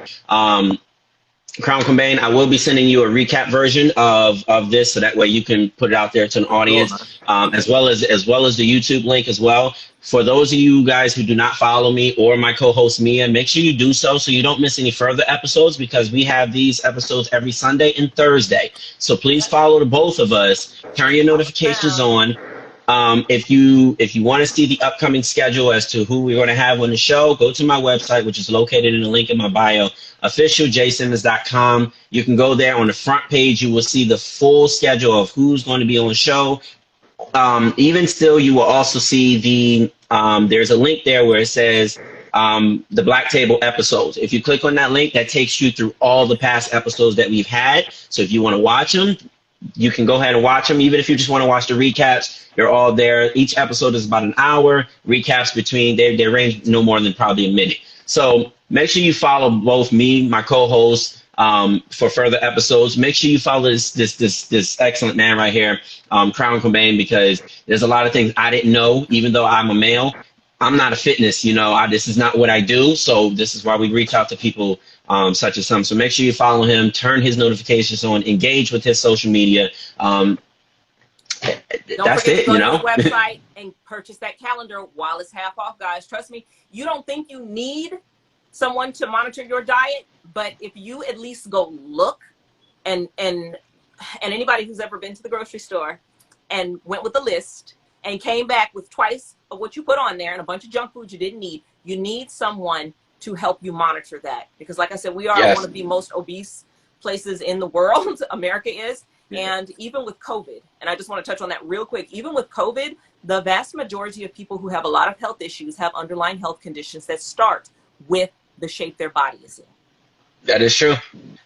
Crown Cobain, I will be sending you a recap version of this, so that way you can put it out there to an For sure, audience, man. as well as the YouTube link as well. For those of you guys who do not follow me or my co-host Mia, make sure you do so you don't miss any further episodes, because we have these episodes every Sunday and Thursday. So please follow the both of us. Turn your notifications on. If you want to see the upcoming schedule as to who we're going to have on the show, go to my website, which is located in the link in my bio, officialjsimmons.com. You can go there. On the front page, you will see the full schedule of who's going to be on the show. Even still, you will also see there's a link there where it says the Black Table episodes. If you click on that link, that takes you through all the past episodes that we've had. So if you want to watch them, you can go ahead and watch them. Even if you just want to watch the recaps, they're all there. Each episode is about an hour. Recaps they range no more than probably a minute. So make sure you follow both me, my co-host, for further episodes. Make sure you follow this excellent man right here, Crown Cobain, because there's a lot of things I didn't know, even though I'm a male. I'm not a fitness, this is not what I do. So this is why we reach out to people such as him. So make sure you follow him, turn his notifications on, engage with his social media. Don't That's forget it, to go to the website and purchase that calendar while it's half off, guys. Trust me, you don't think you need someone to monitor your diet, but if you at least go look, and anybody who's ever been to the grocery store and went with a list and came back with twice of what you put on there and a bunch of junk food you didn't need, you need someone to help you monitor that. Because like I said, we are one of the most obese places in the world. America is. And even with COVID, and I just want to touch on that real quick, even with COVID, the vast majority of people who have a lot of health issues have underlying health conditions that start with the shape their body is in. That is true.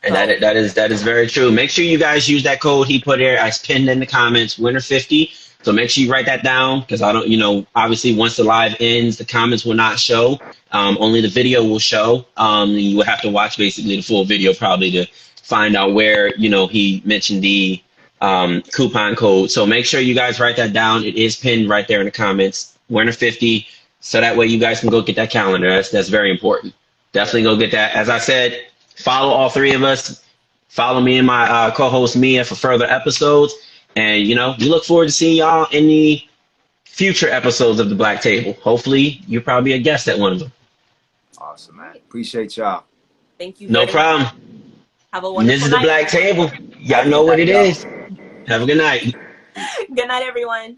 And that is very true. Make sure you guys use that code he put there. I pinned in the comments, winner50. So make sure you write that down, because I don't, obviously once the live ends, the comments will not show. Only the video will show. You will have to watch basically the full video probably to find out where, he mentioned the coupon code. So make sure you guys write that down. It is pinned right there in the comments, winner50. So that way you guys can go get that calendar. That's very important. Definitely go get that. As I said, follow all three of us. Follow me and my co-host Mia for further episodes. And, we look forward to seeing y'all in the future episodes of the Black Table. Hopefully, you'll probably be a guest at one of them. Awesome, man. Appreciate y'all. Thank you. No problem. Have a wonderful night. This is the Black Table. Y'all know what it is. Have a good night. Good night, everyone.